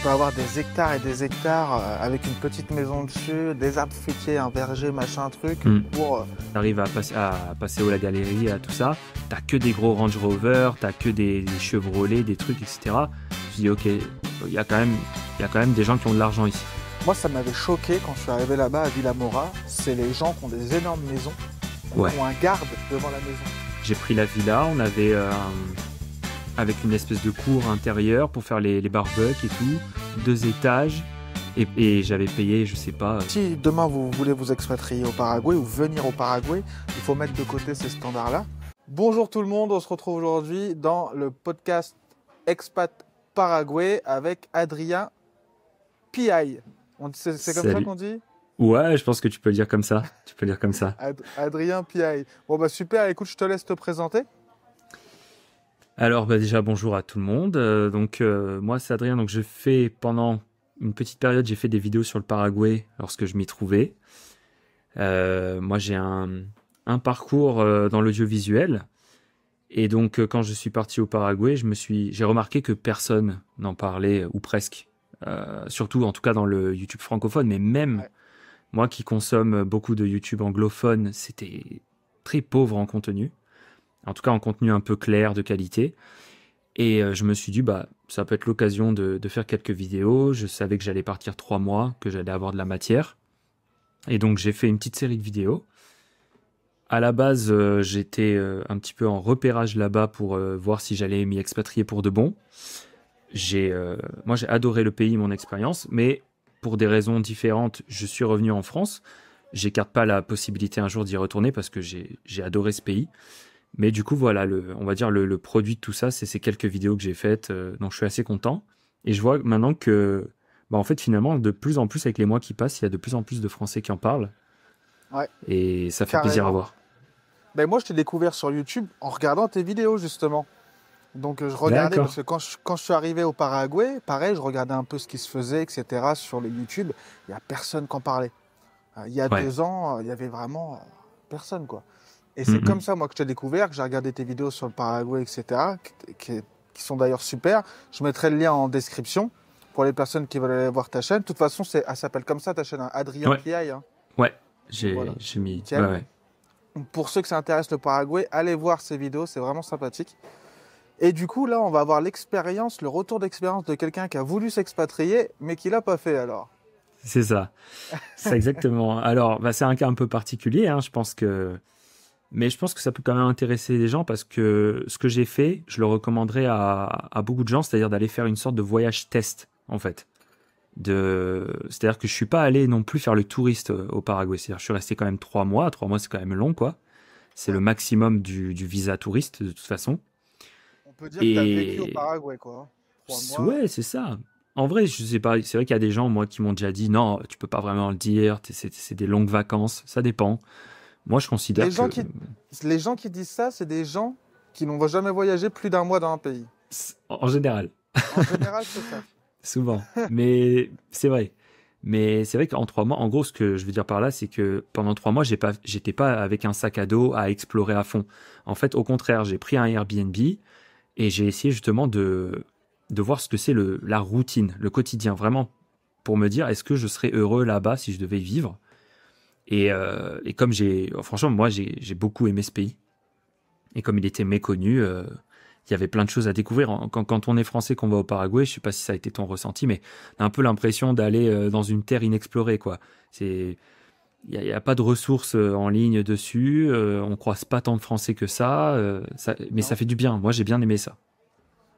peux avoir des hectares et des hectares avec une petite maison dessus, des arbres fruitiers, un verger, machin, truc, pour... T'arrives à passer au la galerie, à tout ça, t'as que des gros Range Rover, t'as que des Chevrolet, des trucs, etc. Je dis ok, il y a quand même des gens qui ont de l'argent ici. Moi, ça m'avait choqué quand je suis arrivé là-bas à Villamora, c'est les gens qui ont des énormes maisons, qui ont un garde devant la maison. J'ai pris la villa, on avait avec une espèce de cour intérieure pour faire les barbecues et tout, 2 étages, et j'avais payé, je sais pas... Si demain vous voulez vous expatrier au Paraguay ou venir au Paraguay, il faut mettre de côté ces standards-là. Bonjour tout le monde, on se retrouve aujourd'hui dans le podcast Expat Paraguay avec Adrien Piaille. C'est comme ça qu'on dit ? Ouais, je pense que tu peux le dire comme ça. Adrien Piaille. Bon bah super, écoute, je te laisse te présenter. Alors déjà bonjour à tout le monde. Moi c'est Adrien, donc je fais pendant une petite période, j'ai fait des vidéos sur le Paraguay lorsque je m'y trouvais. Moi j'ai un parcours dans l'audiovisuel. Et donc quand je suis parti au Paraguay, j'ai remarqué que personne n'en parlait, ou presque. Surtout en tout cas dans le YouTube francophone, mais même moi qui consomme beaucoup de YouTube anglophone, c'était très pauvre en contenu. En tout cas en contenu un peu clair, de qualité. Et je me suis dit, ça peut être l'occasion de faire quelques vidéos. Je savais que j'allais partir 3 mois, que j'allais avoir de la matière. Et donc j'ai fait une petite série de vidéos. À la base, j'étais un petit peu en repérage là-bas pour voir si j'allais m'y expatrier pour de bon. Moi j'ai adoré le pays, mon expérience, mais pour des raisons différentes, je suis revenu en France. J'écarte pas la possibilité un jour d'y retourner parce que j'ai adoré ce pays. Mais du coup, voilà, on va dire le produit de tout ça, c'est ces quelques vidéos que j'ai faites, dont je suis assez content. Et je vois maintenant que, en fait, finalement, de plus en plus, avec les mois qui passent, il y a de plus en plus de Français qui en parlent. Ouais. Et ça fait plaisir à voir. Ben moi, je t'ai découvert sur YouTube en regardant tes vidéos, justement. Donc, je regardais, parce que quand je suis arrivé au Paraguay, pareil, je regardais un peu ce qui se faisait, etc., sur les YouTube. Il n'y a personne qui en parlait. Il y a 2 ans, il y avait vraiment personne, quoi. Et c'est comme ça, moi, que je t'ai découvert, que j'ai regardé tes vidéos sur le Paraguay, etc., qui sont d'ailleurs super. Je mettrai le lien en description pour les personnes qui veulent aller voir ta chaîne. De toute façon, elle s'appelle comme ça, ta chaîne, hein, Adrien Piaille. Hein. Ouais, j'ai mis... Ouais. Pour ceux que ça intéresse le Paraguay, allez voir ces vidéos, c'est vraiment sympathique. Et du coup, là, on va avoir le retour d'expérience de quelqu'un qui a voulu s'expatrier, mais qui ne l'a pas fait, alors. C'est ça. C'est exactement. Alors, c'est un cas un peu particulier, hein, mais je pense que ça peut quand même intéresser les gens parce que ce que j'ai fait, je le recommanderais à beaucoup de gens, c'est-à-dire d'aller faire une sorte de voyage test, en fait. C'est-à-dire que je suis pas allé non plus faire le touriste au Paraguay. C'est-à-dire je suis resté quand même 3 mois. 3 mois, c'est quand même long, quoi. C'est le maximum du visa touriste, de toute façon. On peut dire que tu as vécu au Paraguay, quoi. 3 mois. Ouais, c'est ça. En vrai, je sais pas. C'est vrai qu'il y a des gens, moi, qui m'ont déjà dit non, tu peux pas vraiment le dire. C'est des longues vacances. Ça dépend. Moi, je considère les gens qui disent ça, c'est des gens qui n'ont jamais voyagé plus d'1 mois dans un pays. En général. En général, c'est ça. Souvent. Mais c'est vrai. Mais c'est vrai qu'en 3 mois, en gros, ce que je veux dire par là, c'est que pendant 3 mois, j'étais pas avec un sac à dos à explorer à fond. En fait, au contraire, j'ai pris un Airbnb et j'ai essayé justement de voir ce que c'est la routine, le quotidien, vraiment, pour me dire, est-ce que je serais heureux là-bas si je devais y vivre ? Et comme franchement, moi, j'ai beaucoup aimé ce pays. Et comme il était méconnu, il y avait plein de choses à découvrir. Quand on est français, qu'on va au Paraguay, je sais pas si ça a été ton ressenti, mais on a un peu l'impression d'aller dans une terre inexplorée, quoi. Il y a pas de ressources en ligne dessus. On croise pas tant de Français que ça. Mais ça fait du bien. Moi, j'ai bien aimé ça.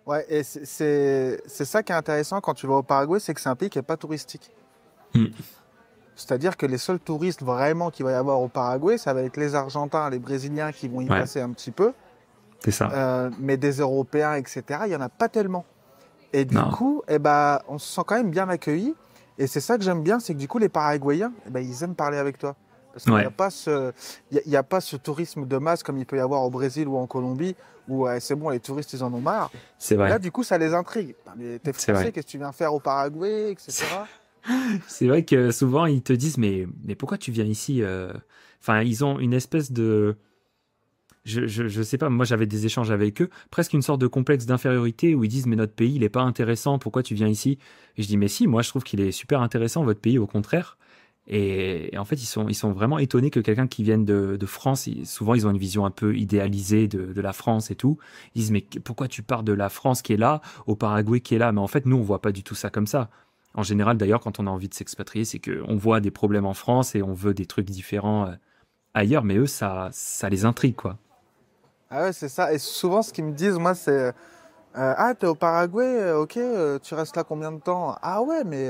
Ouais, et c'est ça qui est intéressant quand tu vas au Paraguay, c'est que c'est un pays qui n'est pas touristique. C'est-à-dire que les seuls touristes vraiment qu'il va y avoir au Paraguay, ça va être les Argentins, les Brésiliens qui vont y passer un petit peu. C'est ça. Mais des Européens, etc., il n'y en a pas tellement. Et du coup, on se sent quand même bien accueillis. Et c'est ça que j'aime bien, c'est que du coup, les Paraguayens, ils aiment parler avec toi. Parce qu'il n'y a pas ce tourisme de masse comme il peut y avoir au Brésil ou en Colombie, où c'est bon, les touristes, ils en ont marre. C'est vrai. Là, du coup, ça les intrigue. Mais t'es français, qu'est-ce que tu viens faire au Paraguay, etc. C'est vrai que souvent, ils te disent, mais pourquoi tu viens ici Enfin, ils ont une espèce de... je sais pas, moi j'avais des échanges avec eux, presque une sorte de complexe d'infériorité où ils disent mais notre pays il est pas intéressant, pourquoi tu viens ici? Et je dis mais si, moi je trouve qu'il est super intéressant votre pays au contraire. Et en fait ils sont vraiment étonnés que quelqu'un qui vienne de France, souvent ils ont une vision un peu idéalisée de la France et tout. Ils disent mais pourquoi tu pars de la France qui est là au Paraguay qui est là? Mais en fait nous on voit pas du tout ça comme ça. En général d'ailleurs quand on a envie de s'expatrier c'est que on voit des problèmes en France et on veut des trucs différents ailleurs, mais eux ça les intrigue quoi. Ah ouais, c'est ça. Et souvent, ce qu'ils me disent, moi, c'est ah, t'es au Paraguay, ok, tu restes là combien de temps? Ah ouais, mais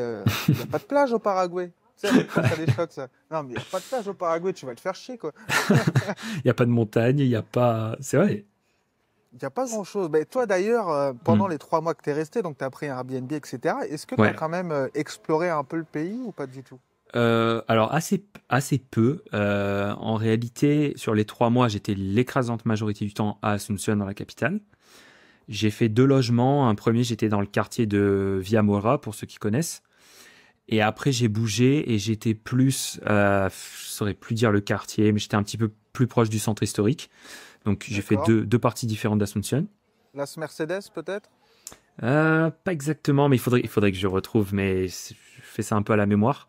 il n'y a pas de plage au Paraguay. Tu sais, ça les choque, ça. Non, mais il n'y a pas de plage au Paraguay, tu vas te faire chier, quoi. Il y a pas de montagne, il y a pas, c'est vrai. Il n'y a pas grand-chose. Mais toi, d'ailleurs, Hmm. pendant les 3 mois que tu es resté, donc tu as pris un Airbnb, etc., est-ce que tu as Ouais. quand même exploré un peu le pays ou pas du tout? Alors assez peu. En réalité, sur les 3 mois, j'étais l'écrasante majorité du temps à Asunción, dans la capitale. J'ai fait 2 logements. Un premier, j'étais dans le quartier de Viamora, pour ceux qui connaissent. Et après, j'ai bougé et j'étais plus, je saurais plus dire le quartier, mais j'étais un petit peu plus proche du centre historique. Donc, j'ai fait D'accord. deux parties différentes d'Asunción. Las Mercedes, peut-être? Pas exactement, mais il faudrait que je retrouve, mais je fais ça un peu à la mémoire.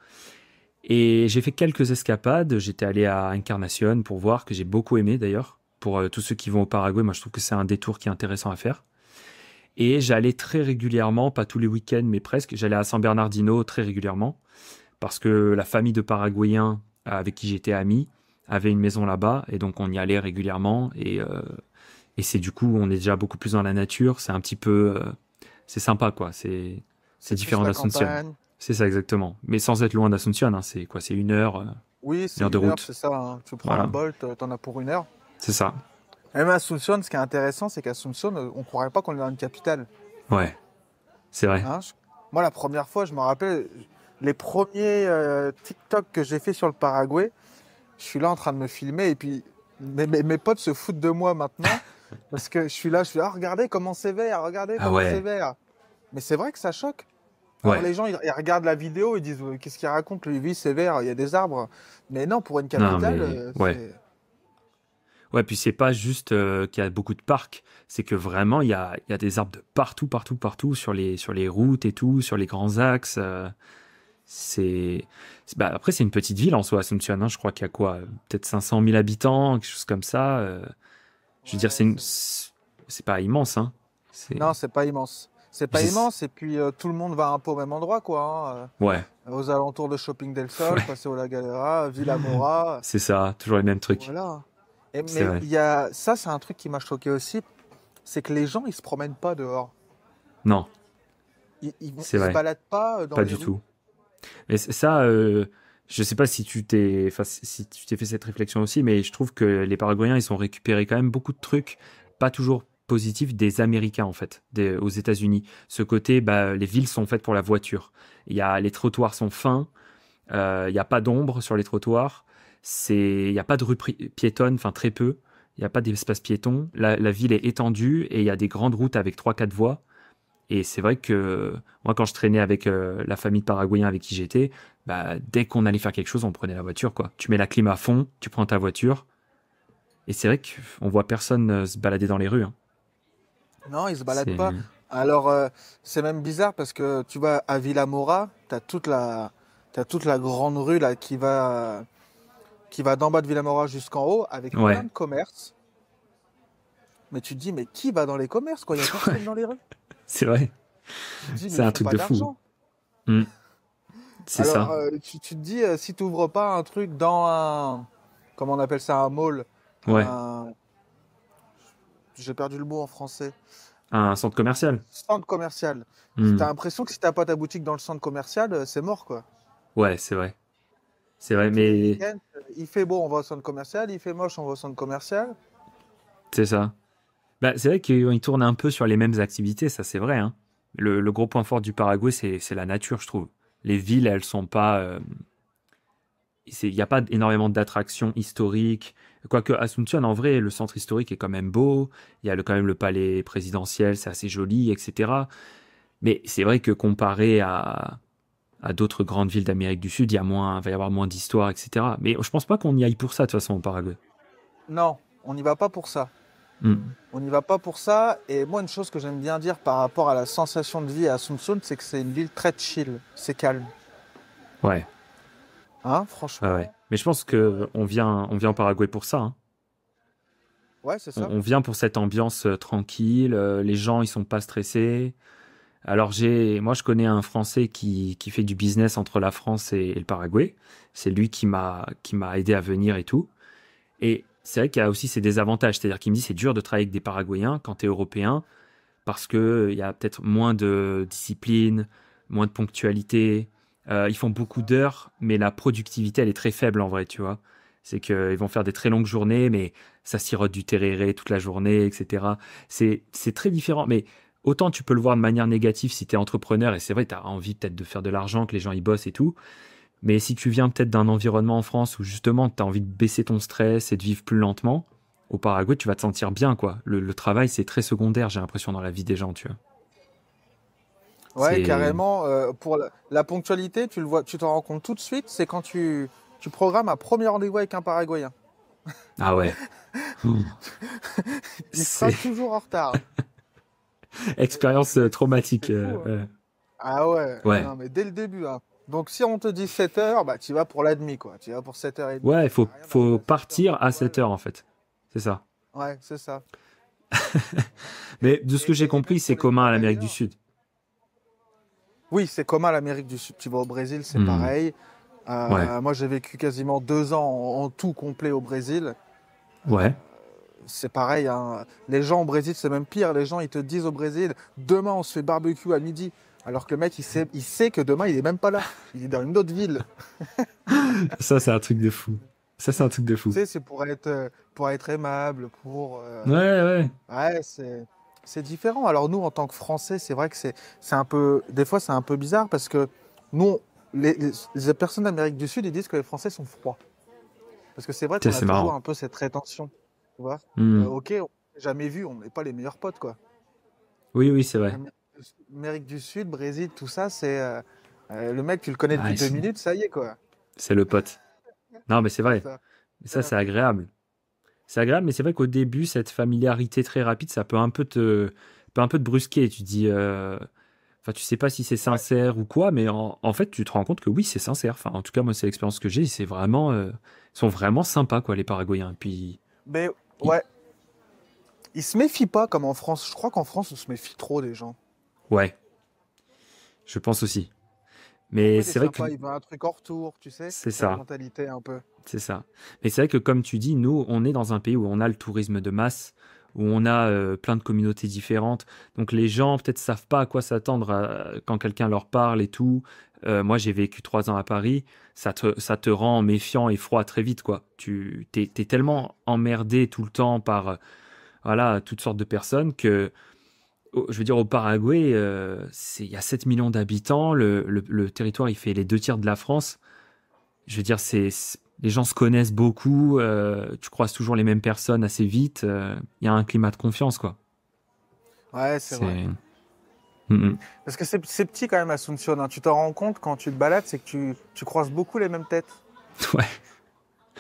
Et j'ai fait quelques escapades. J'étais allé à Encarnación pour voir, que j'ai beaucoup aimé d'ailleurs. Pour tous ceux qui vont au Paraguay, moi je trouve que c'est un détour qui est intéressant à faire. Et j'allais très régulièrement, pas tous les week-ends, mais presque. J'allais à San Bernardino très régulièrement parce que la famille de Paraguayens avec qui j'étais ami avait une maison là-bas et donc on y allait régulièrement. Et c'est du coup, on est déjà beaucoup plus dans la nature. C'est un petit peu, c'est sympa quoi. C'est C'est plus différent la d'Asunción. campagne. C'est ça exactement. Mais sans être loin d'Asunción, hein. C'est quoi? C'est Oui, une c'est heure de 1 heure, route. c'est ça, hein. Tu prends un Voilà, Bolt, t'en as pour 1 heure. c'est ça. Même à Asunción, ce qui est intéressant, c'est qu'à Asunción, on ne croirait pas qu'on est dans une capitale. Ouais, c'est vrai. Hein. Moi, la première fois, je me rappelle, les premiers TikTok que j'ai fait sur le Paraguay, je suis là en train de me filmer et puis mes potes se foutent de moi maintenant parce que je suis là, ah, regardez comment c'est vert, regardez Ah comment c'est ouais, vert. Mais c'est vrai que ça choque. Alors ouais. les gens, ils regardent la vidéo, ils disent, qu'est-ce qu'il raconte, lui, oui, c'est vert, il y a des arbres. Mais non, pour une Non, capitale, mais ouais. c'est... Ouais, puis c'est pas juste qu'il y a beaucoup de parcs, c'est que vraiment il y a des arbres de partout, partout, partout, sur les routes et tout, sur les grands axes. Bah, après, c'est une petite ville en soi, Asunción, hein. Je crois qu'il y a quoi, peut-être 500 000 habitants, quelque chose comme ça. Je veux dire, Ouais, c'est pas immense, hein. C'est, non, c'est pas immense. C'est pas j'ai- immense et puis tout le monde va un peu au même endroit, quoi, hein. ouais, Aux alentours de Shopping del Sol, ouais, passer au La Galera, Villa Mora. c'est ça, toujours les mêmes trucs. Voilà. C'est Mais vrai. il y a ça, c'est un truc qui m'a choqué aussi, c'est que les gens, ils se promènent pas dehors. Non, c'est Ils se vrai, baladent pas dans pas les du rues. tout. Mais ça, je sais pas si enfin, si tu t'es fait cette réflexion aussi, mais je trouve que les Paraguayens, ils ont récupéré quand même beaucoup de trucs, pas toujours positifs, des Américains en fait, aux États-Unis. Ce côté, bah, les villes sont faites pour la voiture. Les trottoirs sont fins, il y a pas d'ombre sur les trottoirs, il y a pas de rue piétonne, enfin très peu. Il n'y a pas d'espace piéton. La ville est étendue et il y a des grandes routes avec trois quatre voies. Et c'est vrai que moi, quand je traînais avec la famille de Paraguayens avec qui j'étais, bah, dès qu'on allait faire quelque chose, on prenait la voiture, quoi. Tu mets la clim à fond, tu prends ta voiture. Et c'est vrai qu'on voit personne se balader dans les rues, hein. Non, ils se baladent C'est... pas. Alors, c'est même bizarre parce que tu vas à Villa Mora, t'as toute la grande rue là qui va d'en bas de Villa Mora jusqu'en haut avec plein Ouais, de commerces. Mais tu te dis, mais qui va dans les commerces, quoi? Il y a personne dans les rues. c'est vrai. Tu te dis, mais C'est ils un font truc pas de fou. d'argent. Hmm, c'est Alors, ça. tu te dis, si tu n'ouvres pas un truc dans un, comment on appelle ça, un mall, Ouais. un, j'ai perdu le mot en français, Un centre commercial. centre commercial. Hmm, T'as l'impression que si t'as pas ta boutique dans le centre commercial, c'est mort, quoi. ouais, c'est vrai. C'est Et vrai, tous les mais week-ends, il fait beau, on va au centre commercial, il fait moche, on va au centre commercial. c'est ça. Bah, c'est vrai qu'ils tournent un peu sur les mêmes activités, ça c'est vrai, hein. Le gros point fort du Paraguay, c'est la nature, je trouve. Les villes, elles sont pas, il n'y a pas énormément d'attractions historiques. Quoique Asunción, en vrai, le centre historique est quand même beau. Il y a quand même le palais présidentiel, c'est assez joli, etc. Mais c'est vrai que comparé à d'autres grandes villes d'Amérique du Sud, va y avoir moins d'histoire, etc. Mais je pense pas qu'on y aille pour ça, de toute façon, au Paraguay. Non, On n'y va pas pour ça. Hmm. On n'y va pas pour ça. Et moi, une chose que j'aime bien dire par rapport à la sensation de vie à Asunción, c'est que c'est une ville très chill. C'est calme. Ouais. Hein, Ouais. franchement. Mais je pense que on vient au Paraguay pour ça, hein. Ouais, c'est On, ça. on vient pour cette ambiance tranquille. Les gens, ils sont pas stressés. Alors moi, je connais un Français qui fait du business entre la France et le Paraguay. C'est lui qui m'a aidé à venir et tout. Et c'est vrai qu'il y a aussi ses désavantages. C'est-à-dire qu'il me dit c'est dur de travailler avec des Paraguayens quand tu es européen parce que il y a peut-être moins de discipline, moins de ponctualité. Ils font beaucoup d'heures, mais la productivité, elle est très faible en vrai, tu vois. C'est qu'ils vont faire des très longues journées, mais ça sirote du tereré toute la journée, etc. C'est très différent. Mais autant tu peux le voir de manière négative si tu es entrepreneur, et c'est vrai, tu as envie peut-être de faire de l'argent, que les gens y bossent et tout. Mais si tu viens peut-être d'un environnement en France où justement tu as envie de baisser ton stress et de vivre plus lentement, au Paraguay, tu vas te sentir bien, quoi. Le travail, c'est très secondaire, j'ai l'impression, dans la vie des gens, tu vois. Ouais, C'est... carrément. Pour la ponctualité, tu le vois, tu t'en rends compte tout de suite. C'est quand tu programmes un premier rendez-vous avec un Paraguayen. Ah ouais. Ouh. Il sera C'est toujours en retard. expérience traumatique. C'est fou, hein. Ah ouais, ah Ouais. non, mais dès le début, hein. Donc si on te dit 7 heures, bah tu vas pour la demi, quoi. Tu vas pour 7h30. Ouais, il Ça sert faut, à rien d'arriver faut à 7 heures partir pile à poil. 7 heures, en fait. C'est ça. Ouais, c'est ça. Mais de ce que j'ai Et compris, même c'est pour les commun à l'Amérique du travailleurs. Sud. Oui, c'est commun à l'Amérique du Sud. Tu vas au Brésil, c'est Hmm. pareil. Ouais. Moi, j'ai vécu quasiment 2 ans en tout complet au Brésil. Ouais. C'est pareil, hein. Les gens au Brésil, c'est même pire. Les gens, ils te disent au Brésil, demain, on se fait barbecue à midi. Alors que le mec, il sait que demain, il est même pas là. Il est dans une autre ville. Ça, c'est un truc de fou. Ça, c'est un truc de Tu fou. sais, c'est pour être aimable, pour. Ouais, ouais. Ouais, c'est différent. Alors nous, en tant que Français, c'est vrai que c'est un peu. Des fois, c'est un peu bizarre parce que nous, les personnes d'Amérique du Sud, ils disent que les Français sont froids. Parce que c'est vrai Tiens, qu'on a c'est toujours marrant. un peu cette rétention. Tu vois? Hmm. Ok, on s'est jamais vu, on n'est pas les meilleurs potes, quoi. Oui, oui, c'est vrai. Amérique du Sud, Brésil, tout ça, c'est. Le mec, tu le connais depuis Ah, 2 minutes, ça y est, quoi. c'est le pote. Non, mais c'est C'est vrai. ça. Mais C'est ça, la c'est famille. agréable. C'est agréable, mais c'est vrai qu'au début, cette familiarité très rapide, ça peut un peu te brusquer. Tu dis, enfin, tu sais pas si c'est Ouais. sincère ou quoi, mais en fait, tu te rends compte que oui, c'est sincère. Enfin, en tout cas, moi, c'est l'expérience que j'ai. C'est vraiment, ils sont vraiment sympas, quoi, les Paraguayens. Et puis, Mais ils- ouais, ils se méfient pas comme en France. Je crois qu'en France, on se méfie trop des gens. ouais, je pense aussi. Pourquoi Mais il est c'est vrai que sympa, il veut un truc en retour, tu sais? c'est Cette ça, mentalité un peu. c'est ça. Mais c'est vrai que comme tu dis, nous, on est dans un pays où on a le tourisme de masse, où on a plein de communautés différentes. Donc les gens peut-être savent pas à quoi s'attendre quand quelqu'un leur parle et tout. Moi, j'ai vécu 3 ans à Paris. Ça te rend méfiant et froid très vite, quoi. T'es Ouais. tellement emmerdé tout le temps par voilà toutes sortes de personnes que je veux dire, au Paraguay, il y a 7 millions d'habitants. Le territoire, il fait les 2 tiers de la France. Je veux dire, les gens se connaissent beaucoup. Tu croises toujours les mêmes personnes assez vite. Il y a un climat de confiance, quoi. Ouais, c'est vrai. C'est. Mm, Parce que c'est petit quand même, Asunción, hein. Tu t'en rends compte quand tu te balades, c'est que tu croises beaucoup les mêmes têtes. Ouais,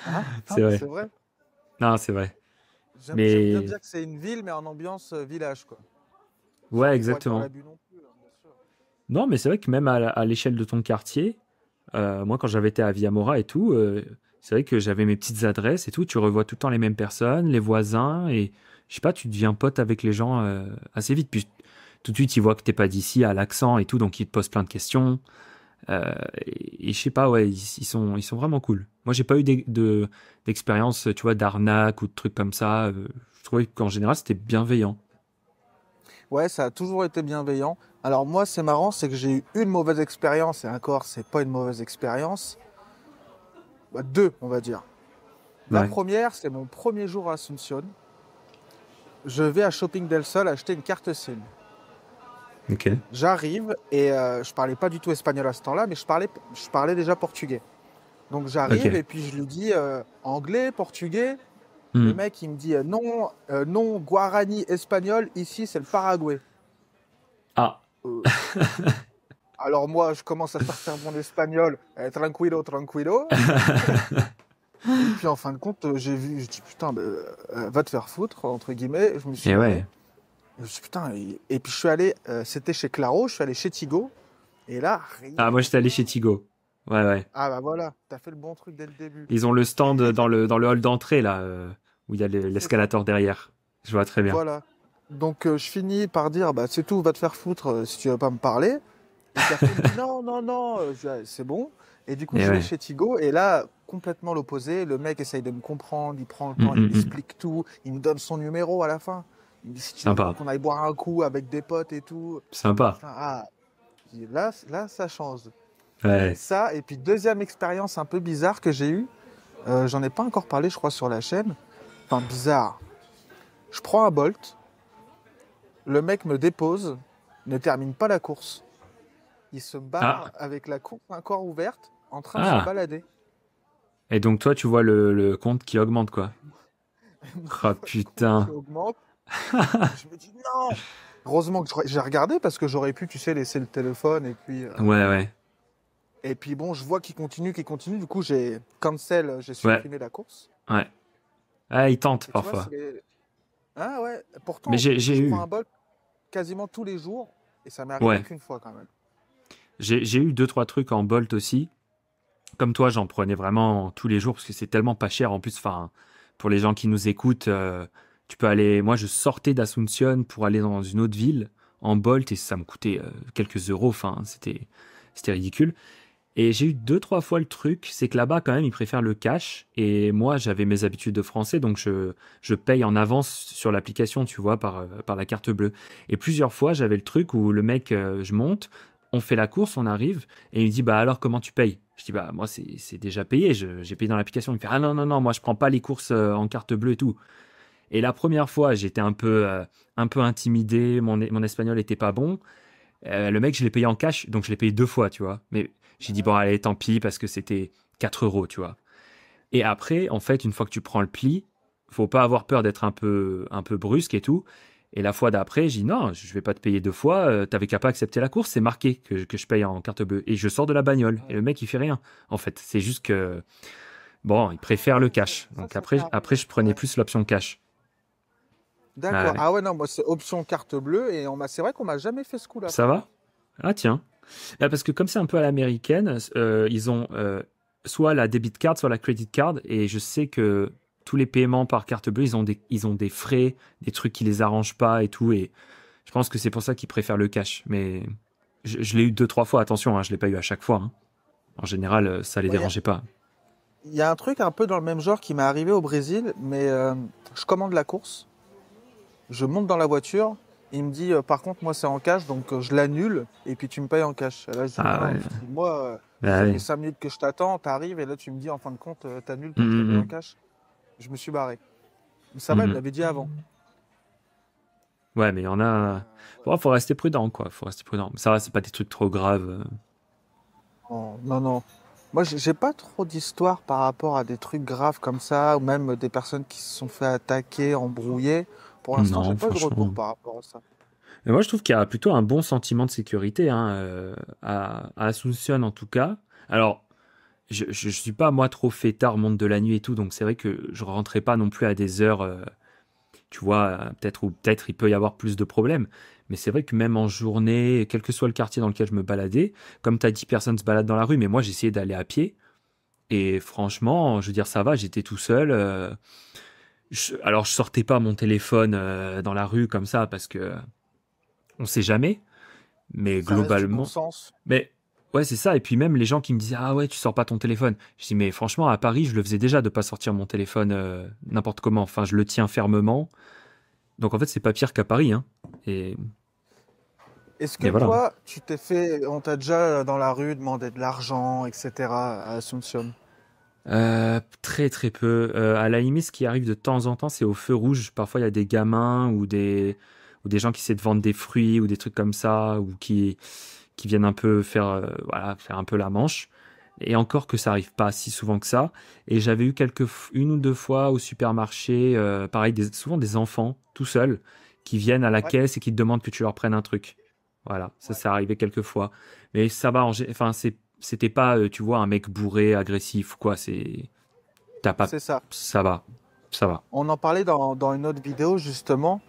Hein? Non, c'est mais vrai. c'est vrai. Non, c'est vrai. J'aime bien Mais dire que c'est une ville, mais en ambiance village, quoi. Sans ouais, trop être dans exactement. l'abus non plus, hein, bien sûr. Non, mais c'est vrai que même à l'échelle de ton quartier, moi, quand j'avais été à Viamora et tout, c'est vrai que j'avais mes petites adresses et tout. Tu revois tout le temps les mêmes personnes, les voisins, et je sais pas, tu deviens pote avec les gens assez vite. Puis tout de suite, ils voient que t'es pas d'ici, à l'accent et tout, donc ils te posent plein de questions. Et je sais pas, ouais, ils sont vraiment cool. Moi, j'ai pas eu d'expérience, tu vois, d'arnaque ou de trucs comme ça. Je trouvais qu'en général, c'était bienveillant. Ouais, ça a toujours été bienveillant. Alors moi, c'est marrant, c'est que j'ai eu une mauvaise expérience, et encore, c'est pas une mauvaise expérience. Bah, deux, on va dire. La Ouais, première, c'est mon premier jour à Asunción. Je vais à Shopping Del Sol acheter une carte SIM. ok. J'arrive et je parlais pas du tout espagnol à ce temps-là, mais je parlais déjà portugais. Donc j'arrive Ok. et puis je lui dis anglais, portugais. Le Hmm. mec il me dit non, non, guarani, espagnol, ici c'est le Paraguay. Ah, Euh, alors moi je commence à sortir mon espagnol, tranquilo, tranquilo. Et puis en fin de compte, j'ai vu, je dis putain, bah, va te faire foutre, entre guillemets. Je me suis Et barré. ouais. Je me suis dit, putain, et puis je suis allé, c'était chez Claro, je suis allé chez Tigo. Et là, Ah, rien moi, à j'étais allé chez voir. Tigo. Ouais, ouais. Ah bah voilà, t'as fait le bon truc dès le début. Ils ont le stand dans le hall d'entrée, là, où il y a C'est ça. l'escalator derrière. Je vois très bien. Voilà. Donc je finis par dire, bah c'est tout, va te faire foutre si tu veux pas me parler. Et puis après, il me dit non, non, non, c'est bon. Et du coup, Et je vais ouais. chez Tigo et là, complètement l'opposé. Le mec essaye de me comprendre, il prend le Hum, temps, il hum, hum. m'explique tout, il me donne son numéro à la fin. Il me dit si tu veux Sympa. qu'on aille boire un coup avec des potes et tout. Sympa. Putain, ah, je dis, là, ça change. Ouais. Ça, et puis deuxième expérience un peu bizarre que j'ai eue, j'en ai pas encore parlé, je crois, sur la chaîne. Enfin, bizarre. Je prends un Bolt, le mec me dépose, ne termine pas la course. Il se barre Ah. avec la course encore ouverte, en train de se Ah. balader. Et donc, toi, tu vois le compte qui augmente, quoi. Moi, je Oh, vois le compte qui putain. augmente. Je me dis non. Heureusement que j'ai regardé parce que j'aurais pu, tu sais, laisser le téléphone Ouais, ouais. et puis bon, je vois qu'il continue, qu'il continue. Du coup, j'ai cancel, j'ai Ouais. supprimé la course. Ouais. Ah, ils tentent, Et tu vois, parfois. ah ouais. Mais Pourtant, j'ai je prends eu. un bol quasiment tous les jours et ça m'est arrivé Ouais. qu'une fois quand même. J'ai eu deux, trois trucs en Bolt aussi. Comme toi, j'en prenais vraiment tous les jours parce que c'est tellement pas cher. En plus, enfin, pour les gens qui nous écoutent, tu peux aller. Moi, je sortais d'Asunción pour aller dans une autre ville en Bolt et ça me coûtait quelques euros. Enfin, c'était ridicule. Et j'ai eu deux, trois fois le truc, c'est que là-bas, quand même, ils préfèrent le cash. Et moi, j'avais mes habitudes de français, donc je paye en avance sur l'application, tu vois, par la carte bleue. Et plusieurs fois, j'avais le truc où le mec, je monte, on fait la course, on arrive, et il me dit, bah alors, comment tu payes? Je dis, bah moi, c'est déjà payé, j'ai payé dans l'application. Il me fait, ah non, non, non, moi, je prends pas les courses en carte bleue et tout. Et la première fois, j'étais un peu intimidé, mon espagnol était pas bon. Le mec, je l'ai payé en cash, donc je l'ai payé deux fois, tu vois. Mais j'ai dit, bon, allez, tant pis, parce que c'était 4 euros, tu vois. Et après, en fait, une fois que tu prends le pli, faut pas avoir peur d'être un peu brusque et tout. Et la fois d'après, j'ai dit, non, je vais pas te payer deux fois, t'avais qu'à pas accepter la course, c'est marqué que je paye en carte bleue. Et je sors de la bagnole, et Ouais. le mec, il fait rien. En fait, c'est juste que, bon, il préfère le cash. Donc Ça m'est après, arrivé. je prenais Ouais. plus l'option cash. Ouais, D'accord. ouais. Ah ouais, non, moi c'est option carte bleue et c'est vrai qu'on m'a jamais fait ce coup-là, Ça par va? contre. Ah, tiens. Parce que comme c'est un peu à l'américaine, ils ont soit la debit card, soit la credit card, et je sais que tous les paiements par carte bleue, ils ont des frais, des trucs qui les arrangent pas et tout, et je pense que c'est pour ça qu'ils préfèrent le cash. Mais je l'ai eu deux, trois fois, attention, hein, je l'ai pas eu à chaque fois, hein. En général, ça les Moi, dérangeait pas. il y a un truc un peu dans le même genre qui m'est arrivé au Brésil, mais je commande la course, je monte dans la voiture, il me dit par contre moi c'est en cash donc je l'annule et puis tu me payes en cash. Et là je dis Ah non, ouais, moi bah ça fait ouais. 5 minutes que je t'attends, t'arrives et là tu me dis en fin de compte t'annules Hum, donc je te hum, paye en hum. cash. Je me suis barré. Mais ça va, il me Mhm. l'avait dit avant. Ouais, mais il y en a. Ouais. Bon, faut rester prudent, quoi. Faut rester prudent. Ça va, c'est pas des trucs trop graves. Non, non, non. Moi j'ai pas trop d'histoires par rapport à des trucs graves comme ça ou même des personnes qui se sont fait attaquer, embrouiller. Pour l'instant j'ai Non, pas eu de retour franchement. par rapport à ça. Mais moi, je trouve qu'il y a plutôt un bon sentiment de sécurité hein, à Asunción, en tout cas. Alors, je suis pas, moi, trop fêtard, monde de la nuit et tout, donc c'est vrai que je rentrais pas non plus à des heures, tu vois, peut-être ou peut-être il peut y avoir plus de problèmes. Mais c'est vrai que même en journée, quel que soit le quartier dans lequel je me baladais, comme tu as dit, personne se balade dans la rue, mais moi, j'essayais d'aller à pied. Et franchement, je veux dire, ça va, j'étais tout seul. Alors, je sortais pas mon téléphone dans la rue comme ça, parce que on sait jamais. Mais Ça reste du bon globalement, sens. mais ouais, c'est ça. Et puis même les gens qui me disaient ah ouais, tu sors pas ton téléphone. Je dis mais franchement à Paris, je le faisais déjà de pas sortir mon téléphone n'importe comment. Enfin, je le tiens fermement. Donc en fait, c'est pas pire qu'à Paris, hein. Et, Est-ce que et voilà. toi, on t'a déjà dans la rue demandé de l'argent, etc. à Asunción? Très très peu. À la limite, ce qui arrive de temps en temps, c'est au feu rouge. Parfois, il y a des gamins ou des gens qui essaient de vendre des fruits ou des trucs comme ça ou qui viennent un peu faire voilà faire un peu la manche. Et encore que ça arrive pas si souvent que ça. Et j'avais eu une ou deux fois au supermarché, pareil, souvent des enfants tout seuls qui viennent à la Ouais. caisse et qui te demandent que tu leur prennes un truc. Voilà, ça Ouais. s'est arrivé quelques fois. Mais ça va, enfin c'était pas, tu vois, un mec bourré, agressif ou quoi. T'as pas... c'est ça. Ça va. Ça va. On en parlait dans une autre vidéo, justement,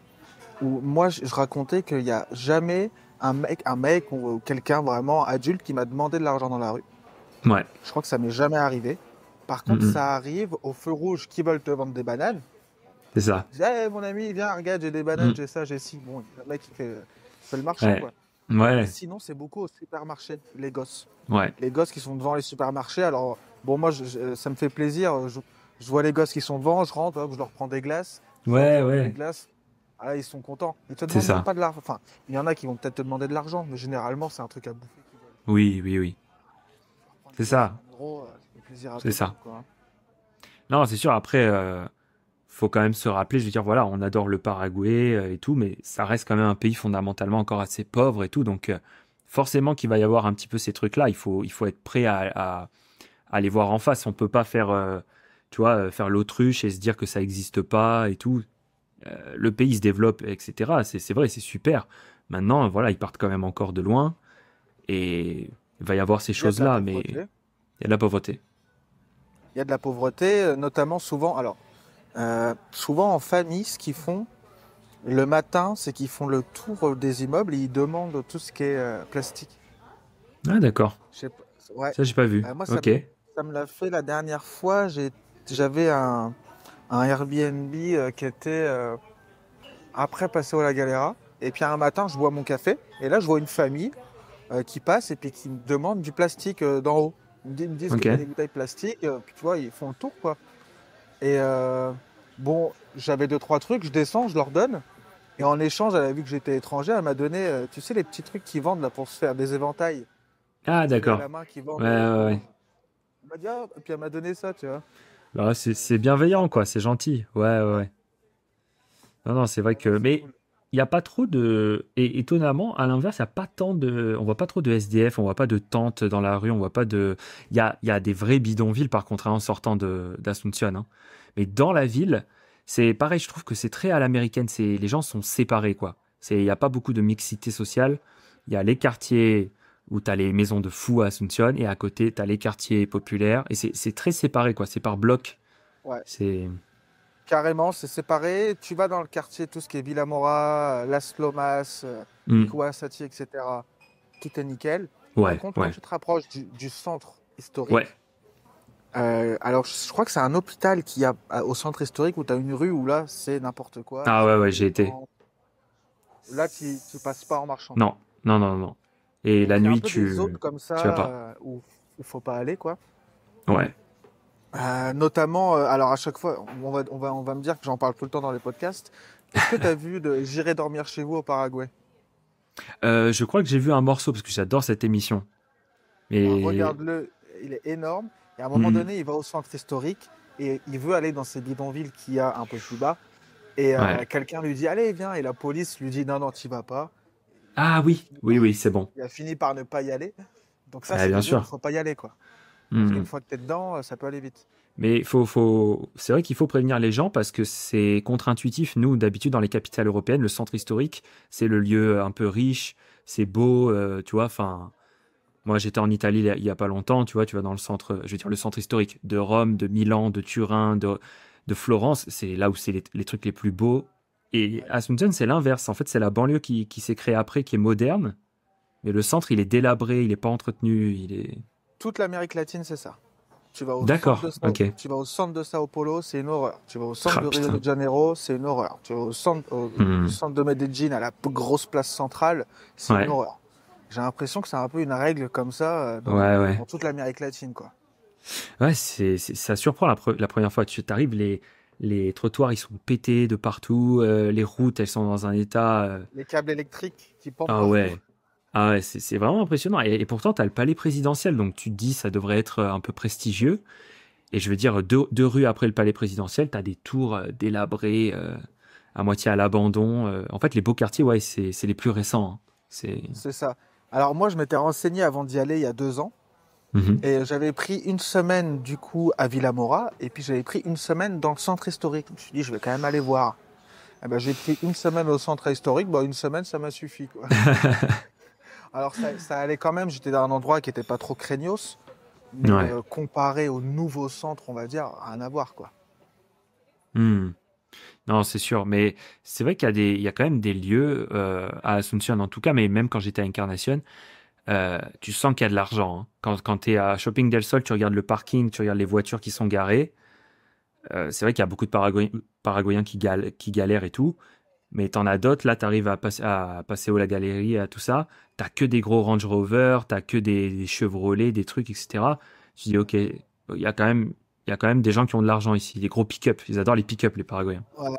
où moi, je racontais qu'il n'y a jamais un mec ou quelqu'un vraiment adulte qui m'a demandé de l'argent dans la rue. Ouais. Je crois que ça m'est jamais arrivé. Par contre, ça arrive au feu rouge qui veulent te vendre des bananes. C'est ça. Je dis, hey, mon ami, viens, regarde, j'ai des bananes, j'ai ça, j'ai ci. Bon, le mec, il fait le marché, Ouais. quoi. Ouais. Et sinon, c'est beaucoup au supermarché, les gosses. Ouais. Les gosses qui sont devant les supermarchés. Alors, bon, moi, ça me fait plaisir. Je vois les gosses qui sont devant, je rentre, hop, je leur prends des glaces. Ouais, Des ouais. glaces. Ah, là, ils sont contents. Ils te C'est demandent même ça. pas de l'argent. Enfin, il y en a qui vont peut-être te demander de l'argent, mais généralement, c'est un truc à bouffer qu'ils veulent. Oui, oui, oui. Prendre C'est des glaces ça. à 1 euro, ça fait plaisir à tout C'est le ça. monde, quoi. Non, c'est sûr. Après, faut quand même se rappeler, je veux dire, voilà, on adore le Paraguay et tout, mais ça reste quand même un pays fondamentalement encore assez pauvre et tout. Donc, forcément qu'il va y avoir un petit peu ces trucs-là. Il faut être prêt à les voir en face. On peut pas faire, tu vois, faire l'autruche et se dire que ça n'existe pas et tout. Le pays se développe, etc. C'est vrai, c'est super. Maintenant, voilà, ils partent quand même encore de loin et il va y avoir ces Il y a de la choses-là, mais il pauvreté. y a de la pauvreté. Il y a de la pauvreté, notamment souvent. Alors, souvent en famille, ce qu'ils font le matin, c'est qu'ils font le tour des immeubles et ils demandent tout ce qui est plastique. Ah, d'accord. Je sais pas. Ouais. Ça, j'ai pas vu. Moi, Ok. ça me l'a fait la dernière fois. J'avais un Airbnb qui était après passer au La Galera. Et puis un matin, je bois mon café. Et là, je vois une famille qui passe et puis qui me demande du plastique d'en haut. Ils me disent Ok. qu'il y a des bouteilles plastiques. Puis tu vois, ils font le tour, quoi. Et bon, j'avais 2, 3 trucs. Je descends, je leur donne. Et en échange, elle a vu que j'étais étranger. Elle m'a donné, tu sais, les petits trucs qu'ils vendent là pour se faire des éventails. Ah, Tu fais à d'accord. la main qu'ils Ouais, vendent. ouais, ouais. Elle m'a dit, ah, et puis elle m'a donné ça, tu vois. Alors là, c'est bienveillant, quoi. C'est gentil. Ouais, ouais, ouais. Non, non, c'est vrai Ah non, que. c'est Mais cool. il n'y a pas trop de. Et étonnamment, à l'inverse, il n'y a pas tant de. On voit pas trop de SDF, on voit pas de tentes dans la rue, on voit pas de. Il y a des vrais bidonvilles, par contre, hein, en sortant d'Asunción, hein. Mais dans la ville, c'est pareil, je trouve que c'est très à l'américaine. Les gens sont séparés, quoi. Il n'y a pas beaucoup de mixité sociale. Il y a les quartiers où tu as les maisons de fous à Asunción, et à côté, tu as les quartiers populaires. Et c'est très séparé, quoi. C'est par bloc. Ouais, C'est. carrément, c'est séparé. Tu vas dans le quartier, tout ce qui est Villamora, Las Lomas, Hmm. Iguazati, etc. Tout est nickel. Par Ouais, contre, quand ouais, tu te rapproches du centre ouais. historique, alors je crois que c'est un hôpital qui a au centre historique où tu as une rue où là, c'est n'importe quoi. Ah C'est ouais, des ouais, j'ai été. délinquants. Là, tu passes pas en marchant, quoi. Non, non, non, non. Et la Donc il y a un nuit, peu des zones tu comme tu vas ça pas. où il faut pas aller, quoi. Ouais. Notamment, alors à chaque fois, on va me dire que j'en parle tout le temps dans les podcasts. Est-ce que tu as vu de J'irai dormir chez vous au Paraguay? Je crois que j'ai vu un morceau parce que j'adore cette émission. Alors Et regarde-le, il est énorme. Et à un moment hmm, donné, il va au centre historique et il veut aller dans ces bidonvilles qu'il y a un peu plus bas. Et ouais. quelqu'un lui dit, allez, viens. Et la police lui dit, non, non, tu vas pas. Ah Il a oui, fini oui, par, oui, c'est bon. il a fini par ne pas y aller. Donc ça, c'est Bien des zones où il sûr. faut pas y aller, quoi. Parce Hmm. qu'une fois que tu es dedans, ça peut aller vite. Mais c'est vrai qu'il faut prévenir les gens parce que c'est contre-intuitif. Nous, d'habitude, dans les capitales européennes, le centre historique, c'est le lieu un peu riche, c'est beau, tu vois. Enfin, moi, j'étais en Italie il y a pas longtemps, tu vois, tu vas dans le centre, je veux dire, le centre historique de Rome, de Milan, de Turin, de Florence, c'est là où c'est les trucs les plus beaux. Et Ouais. Asunción, c'est l'inverse. En fait, c'est la banlieue qui s'est créée après, qui est moderne. Mais le centre, il est délabré, il est pas entretenu, il est. Toute l'Amérique latine, c'est ça. D'accord, ok. Tu vas au centre de Sao Paulo, c'est une horreur. Tu vas au centre Ah de Rio putain. de Janeiro, c'est une horreur. Tu vas au Hmm. centre de Medellín, à la grosse place centrale, c'est une Ouais, horreur. J'ai l'impression que c'est un peu une règle comme ça ouais, ouais. dans toute l'Amérique latine, quoi. Ouais, ça surprend la première fois. Tu arrives, les trottoirs, ils sont pétés de partout. Les routes, elles sont dans un état. Les câbles électriques qui pendent Ah partout. ouais. Ah ouais, c'est vraiment impressionnant. Et pourtant, tu as le palais présidentiel, donc tu te dis ça devrait être un peu prestigieux. Et je veux dire, deux rues après le palais présidentiel, tu as des tours délabrées, à moitié à l'abandon. En fait, les beaux quartiers, ouais, c'est les plus récents, hein. C'est. C'est ça. Alors moi, je m'étais renseigné avant d'y aller il y a 2 ans. Mhm. Et j'avais pris une semaine, du coup, à Villamora. Et puis j'avais pris une semaine dans le centre historique. Je me suis dit, je vais quand même aller voir. Eh ben, j'ai pris une semaine au centre historique. Bon, une semaine, ça m'a suffi, quoi. Alors ça allait quand même, j'étais dans un endroit qui n'était pas trop craignos, Mais Ouais. comparé au nouveau centre, on va dire, rien à voir, quoi. Hmm. Non, c'est sûr. Mais c'est vrai il y a quand même des lieux à Asunción, en tout cas, mais même quand j'étais à Encarnacion, tu sens qu'il y a de l'argent, hein. Quand tu es à Shopping del Sol, tu regardes le parking, tu regardes les voitures qui sont garées. C'est vrai qu'il y a beaucoup de Paraguayens qui galèrent et tout. Mais t'en as d'autres, là, t'arrives à passer au la galerie, à tout ça. T'as que des gros Range Rover, t'as que des Chevrolet, des trucs, etc. Tu dis, ok, il y a quand même des gens qui ont de l'argent ici. Les gros pick-up. Ils adorent les pick-up, les Paraguayens. Ouais,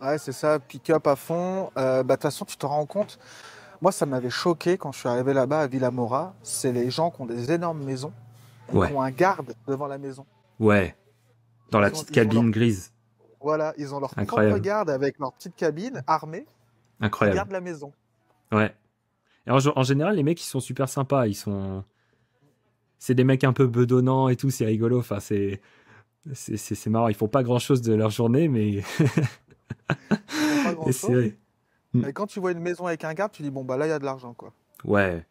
ouais, c'est ça, pick-up à fond. De toute façon, tu te rends compte, moi, ça m'avait choqué quand je suis arrivé là-bas à Villamora. C'est les gens qui ont des énormes maisons et qui Ouais, ont un garde devant la maison. ouais. Dans la Ils ont, petite ils ont leur, cabine grise. voilà, ils ont leur propre Incroyable. garde avec leur petite cabine armée qui Incroyable. garde la maison. Ouais. Et en général, les mecs, ils sont super sympas. C'est des mecs un peu bedonnants et tout. C'est rigolo. Enfin, c'est marrant. Ils font pas grand-chose de leur journée, mais Ils font pas et grand-chose. c'est Mm. Et quand tu vois une maison avec un garde, tu dis, bon, bah là, il y a de l'argent, quoi. Ouais.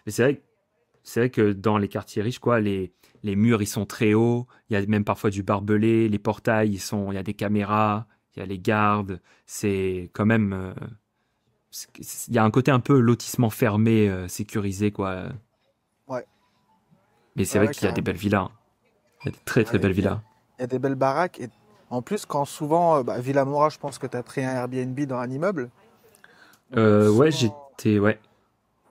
Mais c'est vrai que dans les quartiers riches, quoi, les murs, ils sont très hauts. Il y a même parfois du barbelé. Les portails, il y a des caméras. Il y a les gardes. C'est quand même, il y a un côté un peu lotissement fermé, sécurisé, quoi. Ouais, Mais c'est ouais, vrai ouais, qu'il y a des belles carrément. villas, hein. Il y a des très très Ouais, belles villas. il y a des belles baraques. Et en plus, quand souvent, Villamora, je pense que tu as pris un Airbnb dans un immeuble. Donc Ouais, souvent, ouais.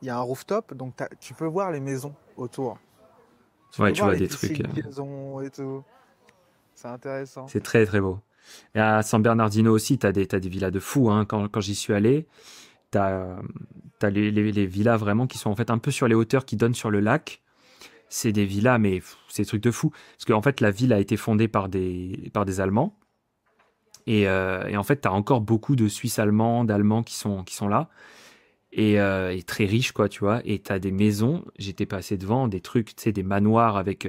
il y a un rooftop, donc tu peux voir les maisons autour. Tu Ouais, peux tu voir vois les des trucs. piscines qu'ils ont et tout. C'est intéressant. C'est très très beau. Et à San Bernardino aussi, t'as des villas de fous, hein. Quand j'y suis allé, t'as, t'as les villas vraiment qui sont en fait un peu sur les hauteurs qui donnent sur le lac. C'est des villas, mais c'est des trucs de fou. Parce qu'en fait, la ville a été fondée par des Allemands. Et en fait, t'as encore beaucoup de Suisses allemands, d'Allemands qui sont là. Et très riches, quoi, tu vois. Et t'as des maisons, j'étais passé devant, des trucs, tu sais, des manoirs avec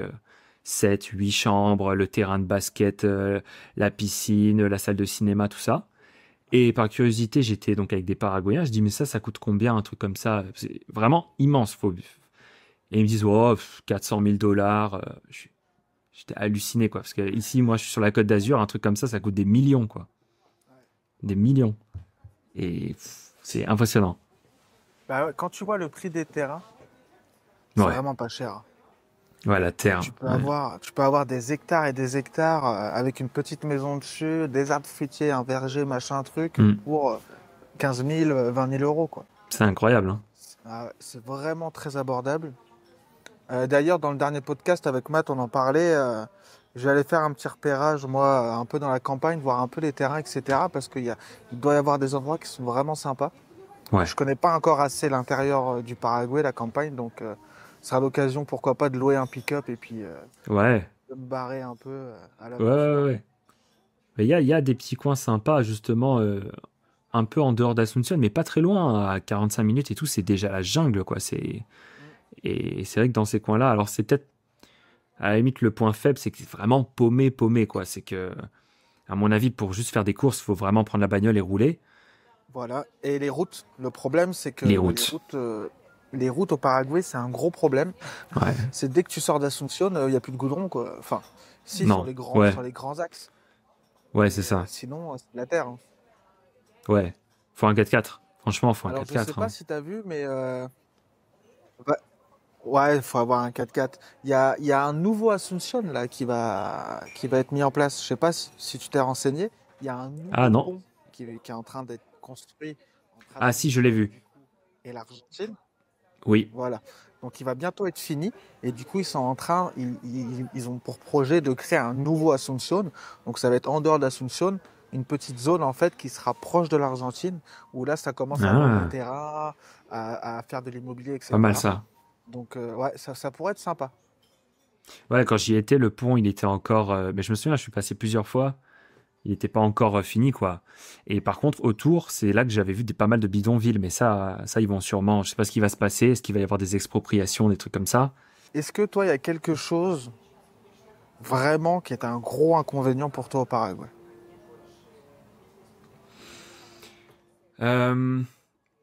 7, 8 chambres, le terrain de basket, la piscine, la salle de cinéma, tout ça. Et par curiosité, j'étais donc avec des Paraguayens. Je dis, mais ça coûte combien, un truc comme ça? C'est vraiment immense. Et ils me disent, oh, 400 000 dollars. J'étais halluciné, quoi. Parce que ici, moi, je suis sur la Côte d'Azur, un truc comme ça coûte des millions, quoi. Des millions. Et c'est impressionnant. Bah ouais, quand tu vois le prix des terrains, c'est Ouais. vraiment pas cher, hein. Ouais, la terre. Ouais. Tu peux avoir des hectares et des hectares avec une petite maison dessus, des arbres fruitiers, un verger, machin truc, Hmm. pour 15 000, 20 000 euros, quoi. C'est incroyable, hein. Ah ouais, c'est vraiment très abordable. D'ailleurs, dans le dernier podcast avec Matt, on en parlait. J'allais faire un petit repérage, moi, un peu dans la campagne, voir un peu les terrains, etc. Parce il doit y avoir des endroits qui sont vraiment sympas. Ouais. Je connais pas encore assez l'intérieur du Paraguay, la campagne, donc ce sera l'occasion, pourquoi pas, de louer un pick-up et puis Ouais. de me barrer un peu à Ouais, ouais, l'aventure. ouais. Mais il y a des petits coins sympas, justement, un peu en dehors d'Asunción, mais pas très loin, à 45 minutes et tout, c'est déjà la jungle, quoi. Et c'est vrai que dans ces coins-là, alors c'est peut-être, à la limite, le point faible, c'est que c'est vraiment paumé, paumé, quoi. C'est que, à mon avis, pour juste faire des courses, il faut vraiment prendre la bagnole et rouler. Voilà. Et les routes, le problème, c'est Les que routes. les routes au Paraguay, c'est un gros problème. Ouais. C'est dès que tu sors d'Asunción, il n'y a plus de goudron, quoi. Enfin, si, Non. Ouais. sur les grands axes. Ouais, c'est Mais ça. sinon, c'est de la terre, hein. Ouais. Faut un 4x4. Franchement, faut un Alors, je sais 4x4, pas hein. si tu as vu, mais bah, ouais, il faut avoir un 4x4. Il y a un nouveau Asunción là qui va être mis en place. Je sais pas si tu t'es renseigné. Il y a un Ah nouveau non. pont qui est en train d'être construit entre Ah si, je l'ai Asunción vu. du coup, et l'Argentine. Oui. Voilà. Donc il va bientôt être fini. Et du coup, ils sont en train, ils ont pour projet de créer un nouveau Asunción. Donc ça va être en dehors d'Asunción, une petite zone en fait qui sera proche de l'Argentine, où là ça commence à avoir des Ah, terrains, à faire de l'immobilier, pas mal etc. ça. Donc ouais, ça pourrait être sympa. Ouais, quand j'y étais, le pont, il était encore. Mais je me souviens, je suis passé plusieurs fois. Il n'était pas encore fini, quoi. Et par contre, autour, c'est là que j'avais vu pas mal de bidonvilles. Mais ça, ils vont sûrement. Je sais pas ce qui va se passer. Est-ce qu'il va y avoir des expropriations, des trucs comme ça? Est-ce que toi, il y a quelque chose vraiment qui est un gros inconvénient pour toi au Paraguay? Euh,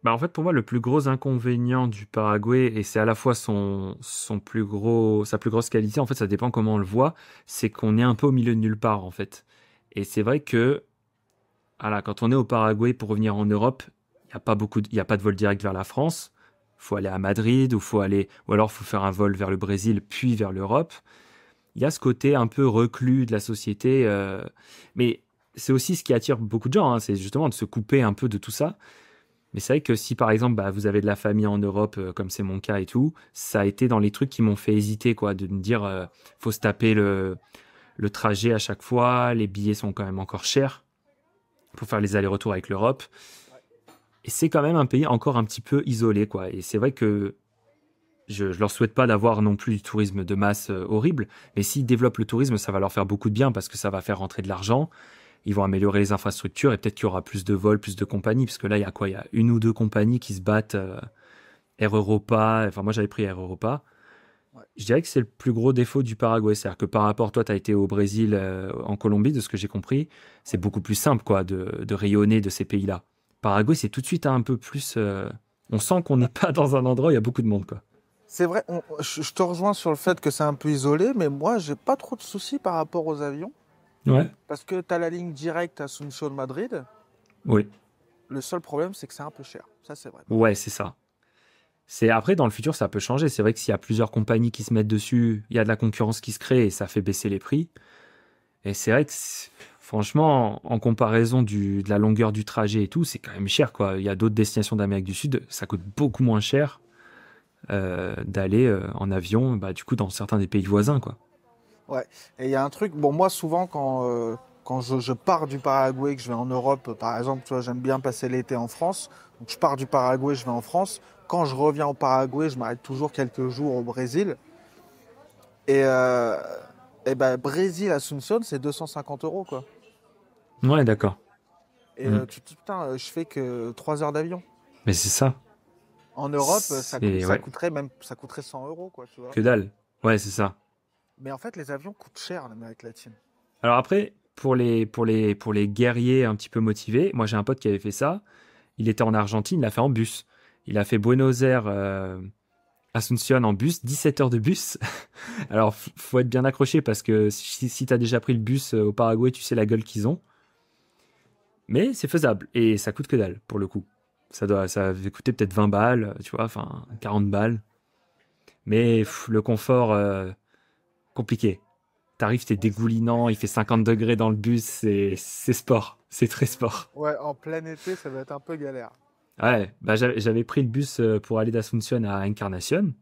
Bah, en fait, pour moi, le plus gros inconvénient du Paraguay, et c'est à la fois sa plus grosse qualité, en fait, ça dépend comment on le voit, c'est qu'on est un peu au milieu de nulle part, en fait. Et c'est vrai que, voilà, quand on est au Paraguay pour revenir en Europe, il y a pas de vol direct vers la France. Faut aller à Madrid, ou alors faut faire un vol vers le Brésil, puis vers l'Europe. Il y a ce côté un peu reclus de la société, mais c'est aussi ce qui attire beaucoup de gens, hein, c'est justement de se couper un peu de tout ça. Mais c'est vrai que si par exemple bah, vous avez de la famille en Europe, comme c'est mon cas et tout, ça a été dans les trucs qui m'ont fait hésiter, quoi, de me dire faut se taper le trajet à chaque fois, les billets sont quand même encore chers pour faire les allers-retours avec l'Europe. Et c'est quand même un pays encore un petit peu isolé, quoi. Et c'est vrai que je leur souhaite pas d'avoir non plus du tourisme de masse horrible, mais s'ils développent le tourisme, ça va leur faire beaucoup de bien parce que ça va faire rentrer de l'argent. Ils vont améliorer les infrastructures et peut-être qu'il y aura plus de vols, plus de compagnies, parce que là, il y a quoi? Il y a une ou deux compagnies qui se battent, Air Europa, enfin moi j'avais pris Air Europa. Ouais. Je dirais que c'est le plus gros défaut du Paraguay, c'est-à-dire que par rapport, toi, tu as été au Brésil, en Colombie, de ce que j'ai compris, c'est beaucoup plus simple, quoi, de rayonner de ces pays-là. Paraguay, c'est tout de suite un peu plus, on sent qu'on n'est pas dans un endroit où il y a beaucoup de monde, quoi. C'est vrai, je te rejoins sur le fait que c'est un peu isolé, mais moi, j'ai pas trop de soucis par rapport aux avions, Ouais. parce que tu as la ligne directe à Asunción-Madrid. Oui. Le seul problème, c'est que c'est un peu cher. Ça, c'est vrai, par Ouais, contre. c'est ça. C'est après dans le futur ça peut changer. C'est vrai que s'il y a plusieurs compagnies qui se mettent dessus, il y a de la concurrence qui se crée et ça fait baisser les prix. Et c'est vrai que franchement, en comparaison de la longueur du trajet et tout, c'est quand même cher quoi. Il y a d'autres destinations d'Amérique du Sud, ça coûte beaucoup moins cher d'aller en avion, bah, du coup dans certains des pays voisins quoi. Ouais. Et il y a un truc, bon, moi, souvent, quand je pars du Paraguay, que je vais en Europe, par exemple, tu vois, j'aime bien passer l'été en France. Donc, je pars du Paraguay, je vais en France. Quand je reviens au Paraguay, je m'arrête toujours quelques jours au Brésil. Et, euh, et ben, Brésil, Asunción, c'est 250 euros, quoi. Ouais, d'accord. Et Mm. tu te dis, putain, je fais que 3 heures d'avion. Mais c'est ça. En Europe, C'est ça ouais, coûterait même, ça coûterait 100 euros, quoi, tu vois. que dalle. Ouais, c'est ça. Mais en fait, les avions coûtent cher en Amérique latine. Alors après, pour les guerriers un petit peu motivés, moi j'ai un pote qui avait fait ça. Il était en Argentine, il l'a fait en bus. Il a fait Buenos Aires, Asunción en bus, 17 heures de bus. Alors, faut être bien accroché parce que si tu as déjà pris le bus au Paraguay, tu sais la gueule qu'ils ont. Mais c'est faisable et ça coûte que dalle pour le coup. Ça avait coûté peut-être 20 balles, tu vois, enfin 40 balles. Mais le confort, compliqué. T'arrives, t'es dégoulinant, il fait 50 degrés dans le bus, c'est sport. C'est très sport. Ouais, en plein été, ça va être un peu galère. Ouais, bah j'avais pris le bus pour aller d'Asunción à Encarnación.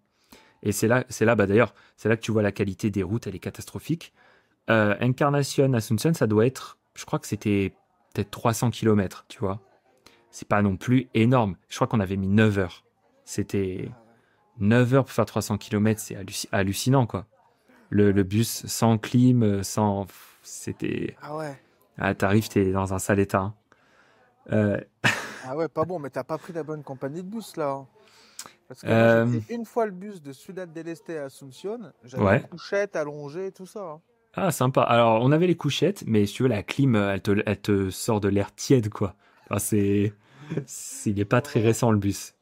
Et c'est là, bah d'ailleurs, c'est là que tu vois la qualité des routes, elle est catastrophique. Encarnación, Asunción, ça doit être, je crois que c'était peut-être 300 kilomètres, tu vois. C'est pas non plus énorme. Je crois qu'on avait mis 9 heures. C'était 9 heures pour faire 300 kilomètres, c'est hallucinant, quoi. Le bus sans clim, sans. C'était. Ah ouais. Ah, t'arrives, t'es dans un sale état, hein. Euh, Ah ouais, pas bon, mais t'as pas pris la bonne compagnie de bus là, hein. Parce que moi, j'ai euh, pris une fois le bus de Ciudad del Este à Asunción. J'avais ouais. couchette allongée, tout ça, hein. Ah, sympa. Alors, on avait les couchettes, mais si tu veux, la clim, elle te sort de l'air tiède, quoi. Enfin, il est pas très Ouais, récent, le bus.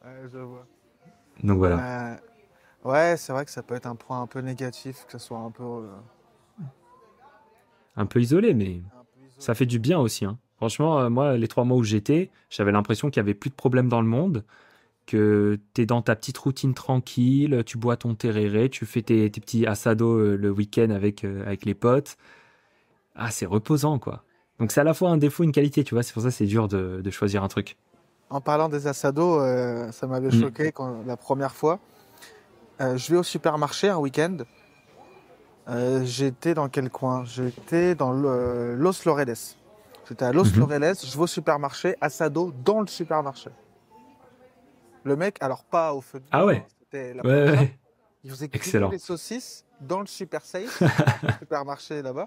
ouais, je vois. Donc voilà. Euh, ouais, c'est vrai que ça peut être un point un peu négatif, que ce soit Un peu isolé, mais un peu ça isolé. fait du bien aussi, hein. Franchement, moi, les 3 mois où j'étais, j'avais l'impression qu'il y avait plus de problèmes dans le monde, que t'es dans ta petite routine tranquille, tu bois ton tereré, tu fais tes petits asados le week-end avec les potes. Ah, c'est reposant, quoi. Donc c'est à la fois un défaut, une qualité, tu vois. C'est pour ça que c'est dur de choisir un truc. En parlant des assados, ça m'avait Mm. choqué la première fois. Je vais au supermarché un week-end. J'étais dans quel coin? J'étais dans Los Laureles. J'étais à Los Mhm. Laureles, je vais au supermarché, assado dans le supermarché. Le mec, alors pas au feu de Ah bois, ouais, hein, c'était la ouais, ouais, plancha. ouais. Il faisait griller Excellent. les saucisses dans le super safe, le supermarché là-bas.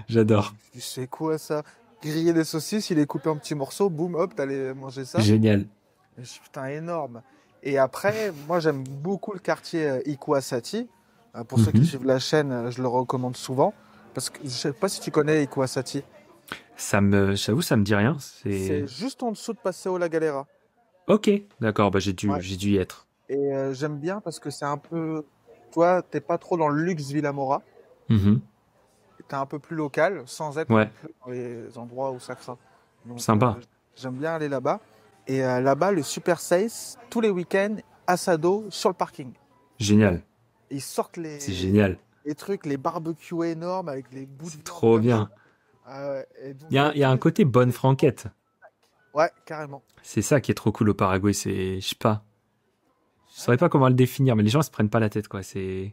J'adore. Je dis, c'est quoi ça? Griller les saucisses, il les coupé en petits morceaux, boum, hop, t'allais manger ça. Génial. Et je dis, putain, énorme. Et après, moi j'aime beaucoup le quartier Ikwasati. Pour ceux qui Mhm. suivent la chaîne, je le recommande souvent. Parce que je sais pas si tu connais Ikwasati. J'avoue, ça me dit rien. C'est juste en dessous de Paseo La Galera. Ok, d'accord, bah Ouais. j'ai dû y être. Et j'aime bien parce que c'est un peu, toi, t'es pas trop dans le luxe Villamoura. Mhm. T'es un peu plus local, sans être non Ouais, plus dans les endroits où ça craint. Donc sympa, j'aime bien aller là-bas. Et là-bas, le Super 16, tous les week-ends, Asado sur le parking. génial, Ils sortent c'est génial, les trucs, les barbecues énormes avec les bouts de c'est viande trop comme ça. bien. Ah ouais, et donc Il y tous a un les côté week-ends, bonne c'est du bon. franquette. Ouais, carrément. C'est ça qui est trop cool au Paraguay, c'est, je sais pas, je saurais pas comment le définir, mais les gens ils se prennent pas la tête, quoi. C'est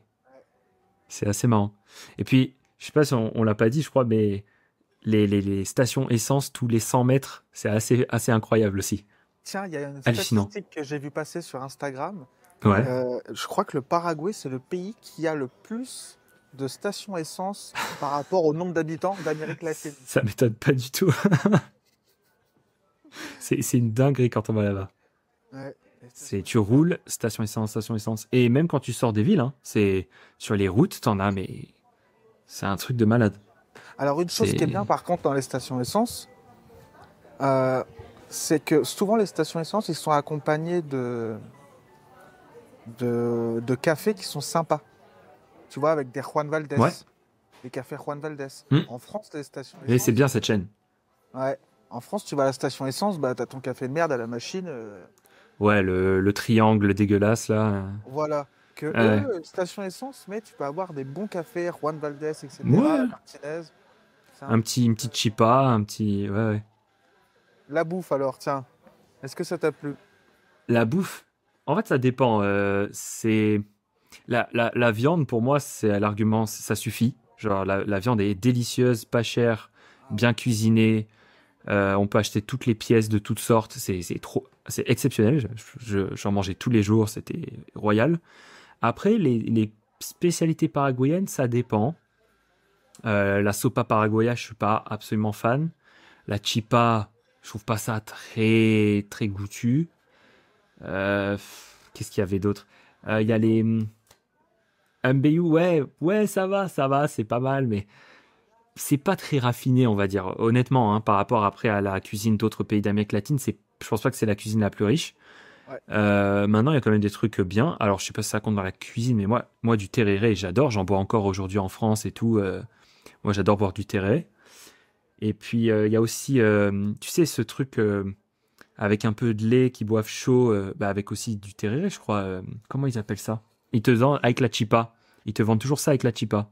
assez marrant. Et puis, je sais pas si on l'a pas dit, je crois, mais les stations essence tous les 100 mètres, c'est assez incroyable aussi. Tiens, il y a une Hallucinant. statistique que j'ai vue passer sur Instagram. Ouais. Je crois que le Paraguay, c'est le pays qui a le plus de stations essence par rapport au nombre d'habitants d'Amérique latine. Ça m'étonne pas du tout. C'est une dinguerie quand on va là-bas. Ouais, les C'est, stations tu essence. roules, station essence, station essence. Et même quand tu sors des villes, hein, c'est, sur les routes, t'en as, mais c'est un truc de malade. Alors, une chose qui est C'est, bien, par contre, dans les stations essence, euh, c'est que souvent, les stations essence, ils sont accompagnés de cafés qui sont sympas. Tu vois, avec des Juan Valdez, ouais. des cafés Juan Valdez. Hmm. En France, les stations Et c'est essence, bien cette chaîne. ouais. En France, tu vas à la station essence, bah, t'as ton café de merde à la machine. Ouais, le triangle dégueulasse, là. Voilà. Que Ouais. eux, station essence, mais tu peux avoir des bons cafés, Juan Valdez, etc., Ouais. Martinez. Une petite chipa, un petit, ouais, ouais. La bouffe, alors, tiens. Est-ce que ça t'a plu? La bouffe, en fait, ça dépend. C'est la viande, pour moi, c'est l'argument, ça suffit. Genre, la viande est délicieuse, pas chère, bien cuisinée. On peut acheter toutes les pièces de toutes sortes. C'est exceptionnel. J'en mangeais tous les jours. C'était royal. Après, les spécialités paraguayennes, ça dépend. La sopa paraguaya, je suis pas absolument fan. La chipa, je trouve pas ça très goûtu. Qu'est-ce qu'il y avait d'autre? Il y a les MBU, ouais, ça va, c'est pas mal, mais c'est pas très raffiné, on va dire. Honnêtement, hein, par rapport après à la cuisine d'autres pays d'Amérique latine, je pense pas que c'est la cuisine la plus riche. Ouais. Maintenant, il y a quand même des trucs bien. Alors, je sais pas si ça compte dans la cuisine, mais moi du tereré, j'adore. J'en bois encore aujourd'hui en France et tout. Moi, j'adore boire du tereré. Et puis, il y a aussi, tu sais, ce truc avec un peu de lait qui boivent chaud, bah, avec aussi du tereré, je crois. Comment ils appellent ça? Ils te vendent avec la chipa. Ils te vendent toujours ça avec la chipa.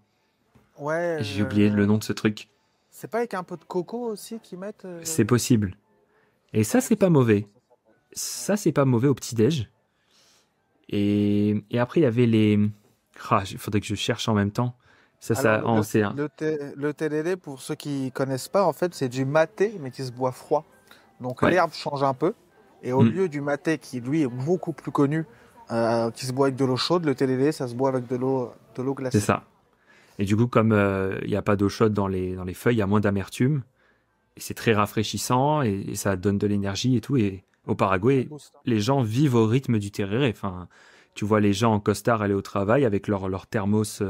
Ouais, J'ai oublié le nom de ce truc. c'est pas avec un peu de coco aussi qu'ils mettent C'est possible. Et ça, ouais, c'est je sais pas plus comment mauvais. ça s'appelle. Ouais. Ça, c'est pas mauvais au petit-déj. Et après, il y avait les. Ah, il faudrait que je cherche en même temps. Alors, C'est un. le télélé, pour ceux qui connaissent pas, en fait, c'est du maté, mais qui se boit froid. Donc, Ouais. l'herbe change un peu. Et au Mm, lieu du maté, qui lui est beaucoup plus connu, qui se boit avec de l'eau chaude, le télélé, ça se boit avec de l'eau c'est glacée. ça. Et du coup, comme il n'y a pas d'eau chaude dans les feuilles, il y a moins d'amertume. Et c'est très rafraîchissant et ça donne de l'énergie et tout. Et au Ça Paraguay, booste, hein. les gens vivent au rythme du tereré. Enfin, tu vois les gens en costard aller au travail avec leur thermos,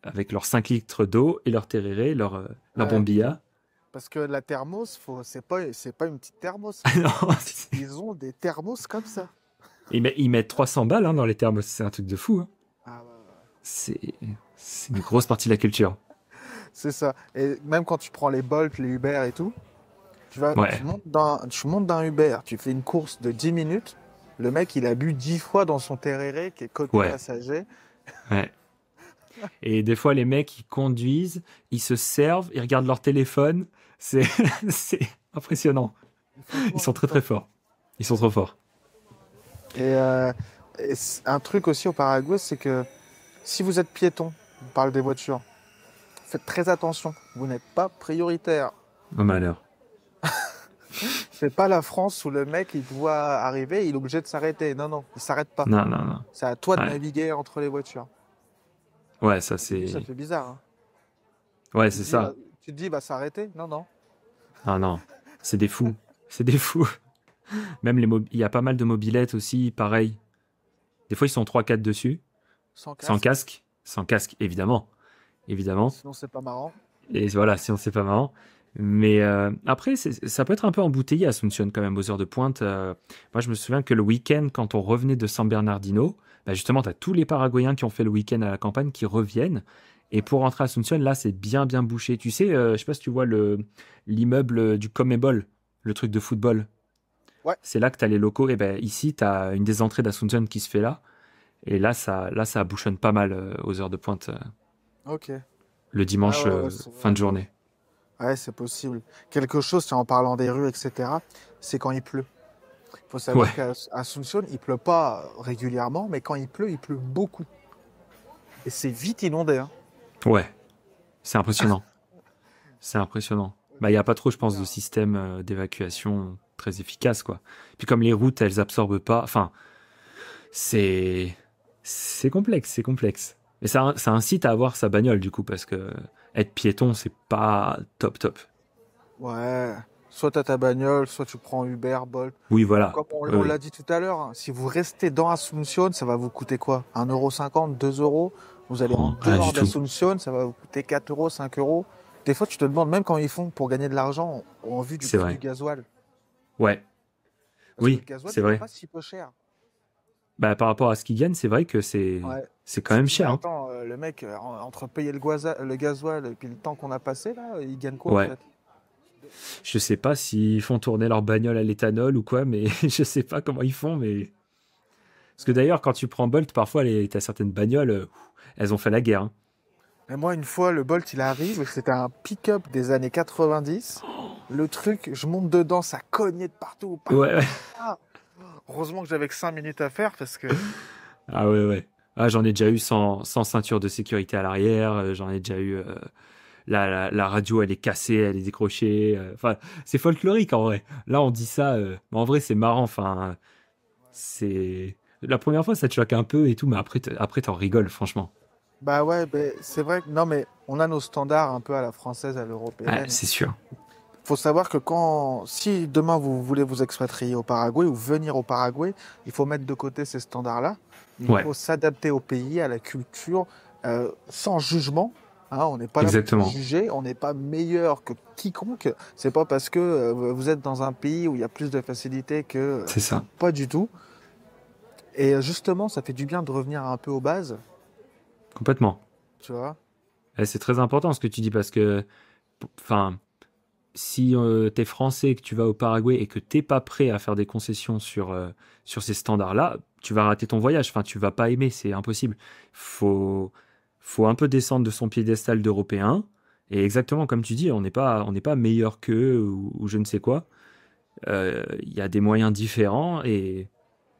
avec leurs 5 litres d'eau et leur tereré, leur Ouais. bombilla. Parce que la thermos, c'est pas une petite thermos, Ah hein. non, Ils ont des thermos comme ça. ils mettent 300 balles hein, dans les thermos. C'est un truc de fou. Hein. Ah, ouais, ouais. C'est c'est une grosse partie de la culture. C'est ça. Et même quand tu prends les Bolt, les Uber et tout, Ouais, tu montes d'un Uber, tu fais une course de 10 minutes, le mec, il a bu 10 fois dans son Tereré qui est côté ouais, passager. ouais. Et des fois, les mecs, ils conduisent, ils se servent, ils regardent leur téléphone. C'est c'est impressionnant. Ils font tout Ils en sont même très très temps. forts. Ils sont trop forts. Et, un truc aussi au Paraguay, c'est que si vous êtes piéton, on parle des voitures, faites très attention, vous n'êtes pas prioritaire. Oh malheur. C'est pas la France où le mec, il doit arriver, il est obligé de s'arrêter. Non, non, il s'arrête pas. Non, non, non. C'est à toi de Ouais, naviguer entre les voitures. ouais, ça Au début, ça c'est. fait bizarre, hein. Ouais, Tu te c'est dis, ça. tu te dis, il va s'arrêter. Non, non. Non, non. C'est des fous. C'est des fous. Même il y a pas mal de mobylettes aussi, pareil. Des fois, ils sont trois quatre dessus. Sans Sans casque. casque. Sans casque, évidemment. Évidemment. Sinon, c'est pas marrant. Et voilà, sinon, c'est pas marrant. Mais après, ça peut être un peu embouteillé à Asunción quand même aux heures de pointe. Moi, je me souviens que le week-end, quand on revenait de San Bernardino, bah justement, tu as tous les Paraguayens qui ont fait le week-end à la campagne qui reviennent. Et pour rentrer à Asunción, là, c'est bien, bien bouché. Tu sais, je sais pas si tu vois l'immeuble du Comebol, le truc de football. Ouais. C'est là que tu as les locaux. Et ben ici, tu as une des entrées d'Asunción qui se fait là. Et là, ça bouchonne pas mal aux heures de pointe Ok. le Ah dimanche ouais, ouais, c'est fin vrai. de journée. Ouais, c'est possible. Quelque chose, tiens, en parlant des rues, etc., c'est quand il pleut. Il faut savoir Ouais, qu'à Asunción, il pleut pas régulièrement, mais quand il pleut beaucoup. Et c'est vite inondé, hein. ouais, c'est impressionnant. C'est impressionnant. Bah, il n'y a pas trop, je pense, de Bien. système d'évacuation très efficace, quoi. Puis comme les routes, elles absorbent pas, enfin, c'est c'est complexe, c'est complexe. Mais ça incite à avoir sa bagnole, du coup, parce que être piéton, c'est pas top top. Ouais. Soit t'as ta bagnole, soit tu prends Uber, Bolt. Oui, Bon, voilà. comme on, Oui, on l'a oui. dit tout à l'heure, hein, si vous restez dans Asunción, ça va vous coûter quoi? 1,50 €, 2 €? Vous allez en Oh, rien dehors du tout. d'Asunción, ça va vous coûter 4 €, 5 €. Des fois, tu te demandes même comment ils font pour gagner de l'argent en vue du C'est prix du vrai. gasoil. Ouais. Parce que le Oui, gasoil, c'est il est vrai. pas si peu cher. Bah, par rapport à ce qu'ils gagnent, c'est vrai que c'est Ouais. c'est quand Tu te même dis, mais cher, hein. attends, le mec, entre payer le gasoil et puis le temps qu'on a passé là, il gagne quoi en Ouais. fait? Je sais pas s'ils font tourner leur bagnole à l'éthanol ou quoi, mais je sais pas comment ils font, mais parce que d'ailleurs, quand tu prends Bolt, parfois, t'as certaines bagnoles, elles ont fait la guerre, hein. Et moi, une fois, le Bolt, il arrive, c'était un pick-up des années 90. Le truc, je monte dedans, ça cognait de partout. Pa, Ouais, pa, ouais. pa. Heureusement que j'avais que 5 minutes à faire parce que... Ah ouais, ouais. Ah, j'en ai déjà eu sans ceinture de sécurité à l'arrière. J'en ai déjà eu. La radio, elle est cassée, elle est décrochée. Enfin, c'est folklorique en vrai. Là, on dit ça. Mais en vrai, c'est marrant. Enfin, c'est. La première fois, ça te choque un peu et tout, mais après, t'en rigoles, franchement. Bah ouais, ben, c'est vrai que... Non, mais on a nos standards un peu à la française, à Ouais, l'européenne. c'est sûr. Faut savoir que quand... Si demain vous voulez vous expatrier au Paraguay ou venir au Paraguay, il faut mettre de côté ces standards-là. Il Ouais, faut s'adapter au pays, à la culture, sans jugement. Hein, on n'est pas là pour exactement. juger, on n'est pas meilleur que quiconque. C'est pas parce que vous êtes dans un pays où il y a plus de facilité que C'est ça. pas du tout. Et justement, ça fait du bien de revenir un peu aux bases, Complètement. tu vois. Et c'est très important ce que tu dis parce que, enfin, si t'es français et que tu vas au Paraguay et que t'es pas prêt à faire des concessions sur ces standards-là, tu vas rater ton voyage. Enfin, tu vas pas aimer, c'est impossible. Faut, faut un peu descendre de son piédestal d'Européen. Et exactement comme tu dis, on n'est pas meilleur qu'eux ou je ne sais quoi. Il y a des moyens différents et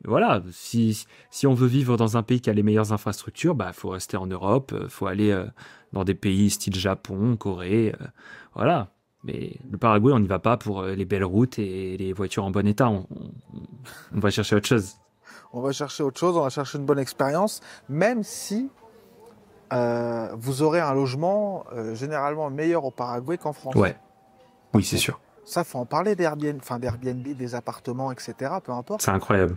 voilà. Si on veut vivre dans un pays qui a les meilleures infrastructures, bah, faut rester en Europe, faut aller dans des pays style Japon, Corée, voilà. Mais le Paraguay, on n'y va pas pour les belles routes et les voitures en bon état. On va chercher autre chose. On va chercher autre chose, on va chercher une bonne expérience, même si vous aurez un logement généralement meilleur au Paraguay qu'en France. Ouais, oui, c'est sûr. Ça, faut en parler d'Airbnb, enfin d'Airbnb, des appartements, etc. Peu importe. C'est incroyable.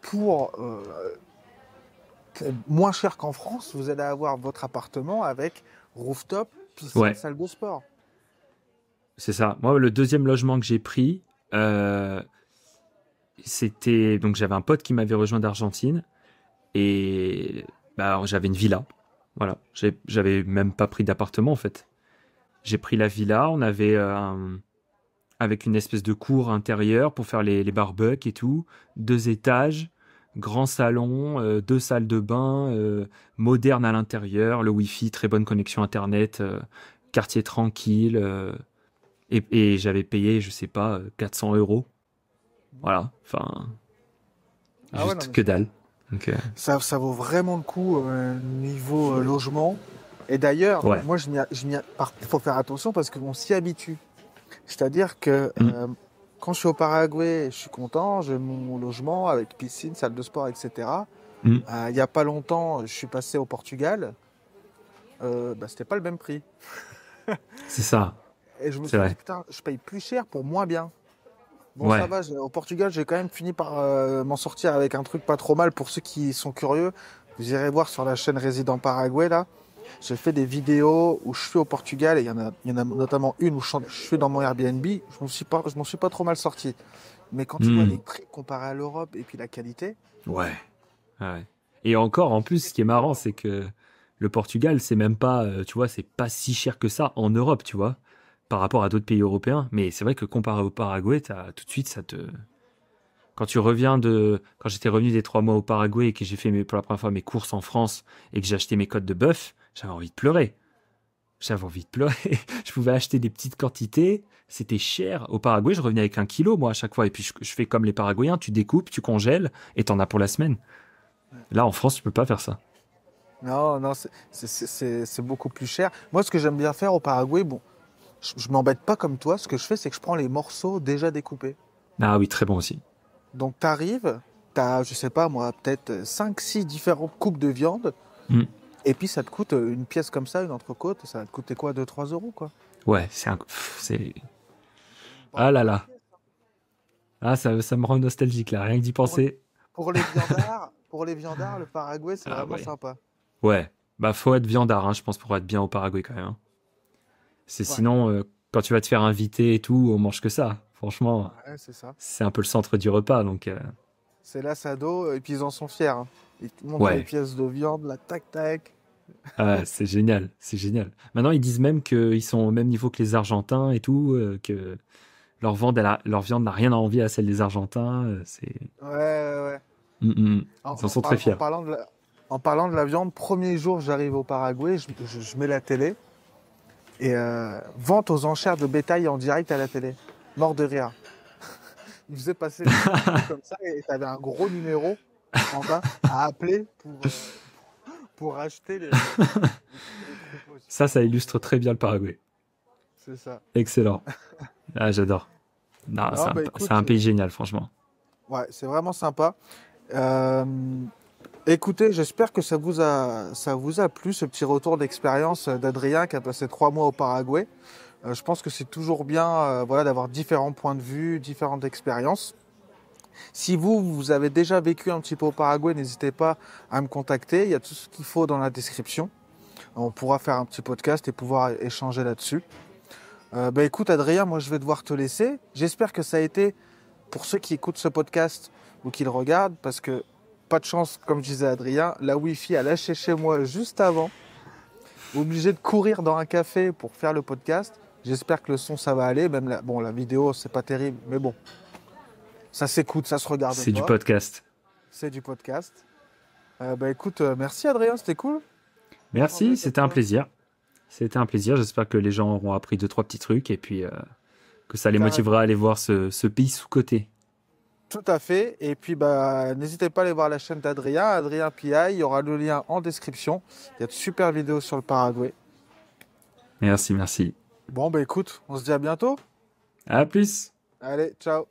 Pour moins cher qu'en France, vous allez avoir votre appartement avec rooftop, piscine, Ouais, salle de sport. c'est ça. Moi, le deuxième logement que j'ai pris, c'était donc j'avais un pote qui m'avait rejoint d'Argentine et bah, j'avais une villa. Voilà, j'avais même pas pris d'appartement en fait. J'ai pris la villa, on avait avec une espèce de cour intérieure pour faire les barbecues et tout, 2 étages, grand salon, 2 salles de bain, moderne à l'intérieur, le wifi, très bonne connexion internet, quartier tranquille, et j'avais payé, je sais pas, 400 euros. Voilà, enfin, Ah ouais, non, juste mais que dalle. Donc, ça vaut vraiment le coup niveau logement. Et d'ailleurs, ouais. moi, il faut faire attention parce qu'on s'y habitue. C'est-à-dire que Mm, quand je suis au Paraguay, je suis content, j'ai mon logement avec piscine, salle de sport, etc. mm, Il n'y a pas longtemps, je suis passé au Portugal, bah, c'était pas le même prix. c'est ça, Et je me c'est suis dit, vrai. putain, je paye plus cher pour moins bien. Bon, ça Ouais, va, au Portugal, j'ai quand même fini par m'en sortir avec un truc pas trop mal pour ceux qui sont curieux. Vous irez voir sur la chaîne Résident Paraguay, là. j'ai fait des vidéos où je suis au Portugal et il y en a notamment une où je suis dans mon Airbnb. Je m'en suis pas trop mal sorti. Mais quand tu vois les prix comparés à l'Europe et puis la qualité. Ouais. Ouais. Et encore, en plus, ce qui est marrant, c'est que le Portugal, c'est même pas, tu vois, c'est pas si cher que ça en Europe, tu vois, par rapport à d'autres pays européens. Mais c'est vrai que comparé au Paraguay, tout de suite, ça te. Quand j'étais revenu des 3 mois au Paraguay et que j'ai fait pour la première fois mes courses en France et que j'ai acheté mes côtes de bœuf, j'avais envie de pleurer. J'avais envie de pleurer. Je pouvais acheter des petites quantités. C'était cher. Au Paraguay, je revenais avec 1 kilo, moi, à chaque fois. Et puis, je fais comme les Paraguayens. Tu découpes, tu congèles et t'en as pour la semaine. Là, en France, tu peux pas faire ça. Non, non, c'est beaucoup plus cher. Moi, ce que j'aime bien faire au Paraguay, bon, je m'embête pas comme toi. Ce que je fais, c'est que je prends les morceaux déjà découpés. Ah oui, très bon aussi. Donc, t'as, je sais pas moi, peut-être 5, 6 différentes coupes de viande. Mm. Et puis, ça te coûte une pièce comme ça, une entrecôte, ça va te coûter quoi, 2, 3 euros, quoi. Ouais, c'est. Ah là là. Ah, ça me rend nostalgique, là. Rien que d'y Pour, penser. pour les viandards, le Paraguay, c'est Ah vraiment ouais. sympa. Ouais. Bah, faut être viandard, hein, je pense, pour être bien au Paraguay, quand même, hein. C'est Ouais, sinon, quand tu vas te faire inviter et tout, on mange que ça. Franchement, ouais, c'est ça. c'est un peu le centre du repas, donc. C'est l'assado, et puis ils en sont fiers, hein. Ils te montrent les Ouais. pièces de viande, là, tac, tac. Ah, c'est génial, c'est génial. Maintenant, ils disent même qu'ils sont au même niveau que les Argentins et tout, que leur viande n'a rien à envier à celle des Argentins. Ouais, ouais, ouais. Mm, mm. En, Ils en en sont très par- en fiers. parlant en parlant de la viande, premier jour, j'arrive au Paraguay, je mets la télé, et vente aux enchères de bétail en direct à la télé. Mort de rire. Ils faisaient passer les vidéos comme ça, et t'avais un gros numéro en bas à appeler pour acheter les troupeaux. Ça illustre très bien le Paraguay. C'est ça. Excellent. Ah, j'adore. Non, Non, bah c'est un écoute, pays génial, franchement. ouais, c'est vraiment sympa. Euh, Écoutez, j'espère que ça vous a plu, ce petit retour d'expérience d'Adrien qui a passé 3 mois au Paraguay. Je pense que c'est toujours bien, voilà, d'avoir différents points de vue, différentes expériences. Si vous avez déjà vécu un petit peu au Paraguay, n'hésitez pas à me contacter. Il y a tout ce qu'il faut dans la description. On pourra faire un petit podcast et pouvoir échanger là-dessus. Bah écoute, Adrien, moi je vais devoir te laisser. J'espère que ça a été, pour ceux qui écoutent ce podcast ou qui le regardent, parce que pas de chance, comme je disais à Adrien, la Wi-Fi a lâché chez moi juste avant. Obligé de courir dans un café pour faire le podcast. J'espère que le son ça va aller. Même bon, la vidéo c'est pas terrible, mais bon, ça s'écoute, ça se regarde C'est du pas. podcast. C'est du podcast. Bah écoute, merci Adrien, c'était cool Merci, d'échanger avec c'était un toi. plaisir. C'était un plaisir. J'espère que les gens auront appris 2, 3 petits trucs et puis que ça les motivera Carrément. à aller voir ce pays sous-coté. Tout à fait. Et puis bah n'hésitez pas à aller voir la chaîne d'Adrien, Adrien PI. Il y aura le lien en description. Il y a de super vidéos sur le Paraguay. Merci, merci. Bon bah écoute, on se dit à bientôt. À plus. Allez, ciao.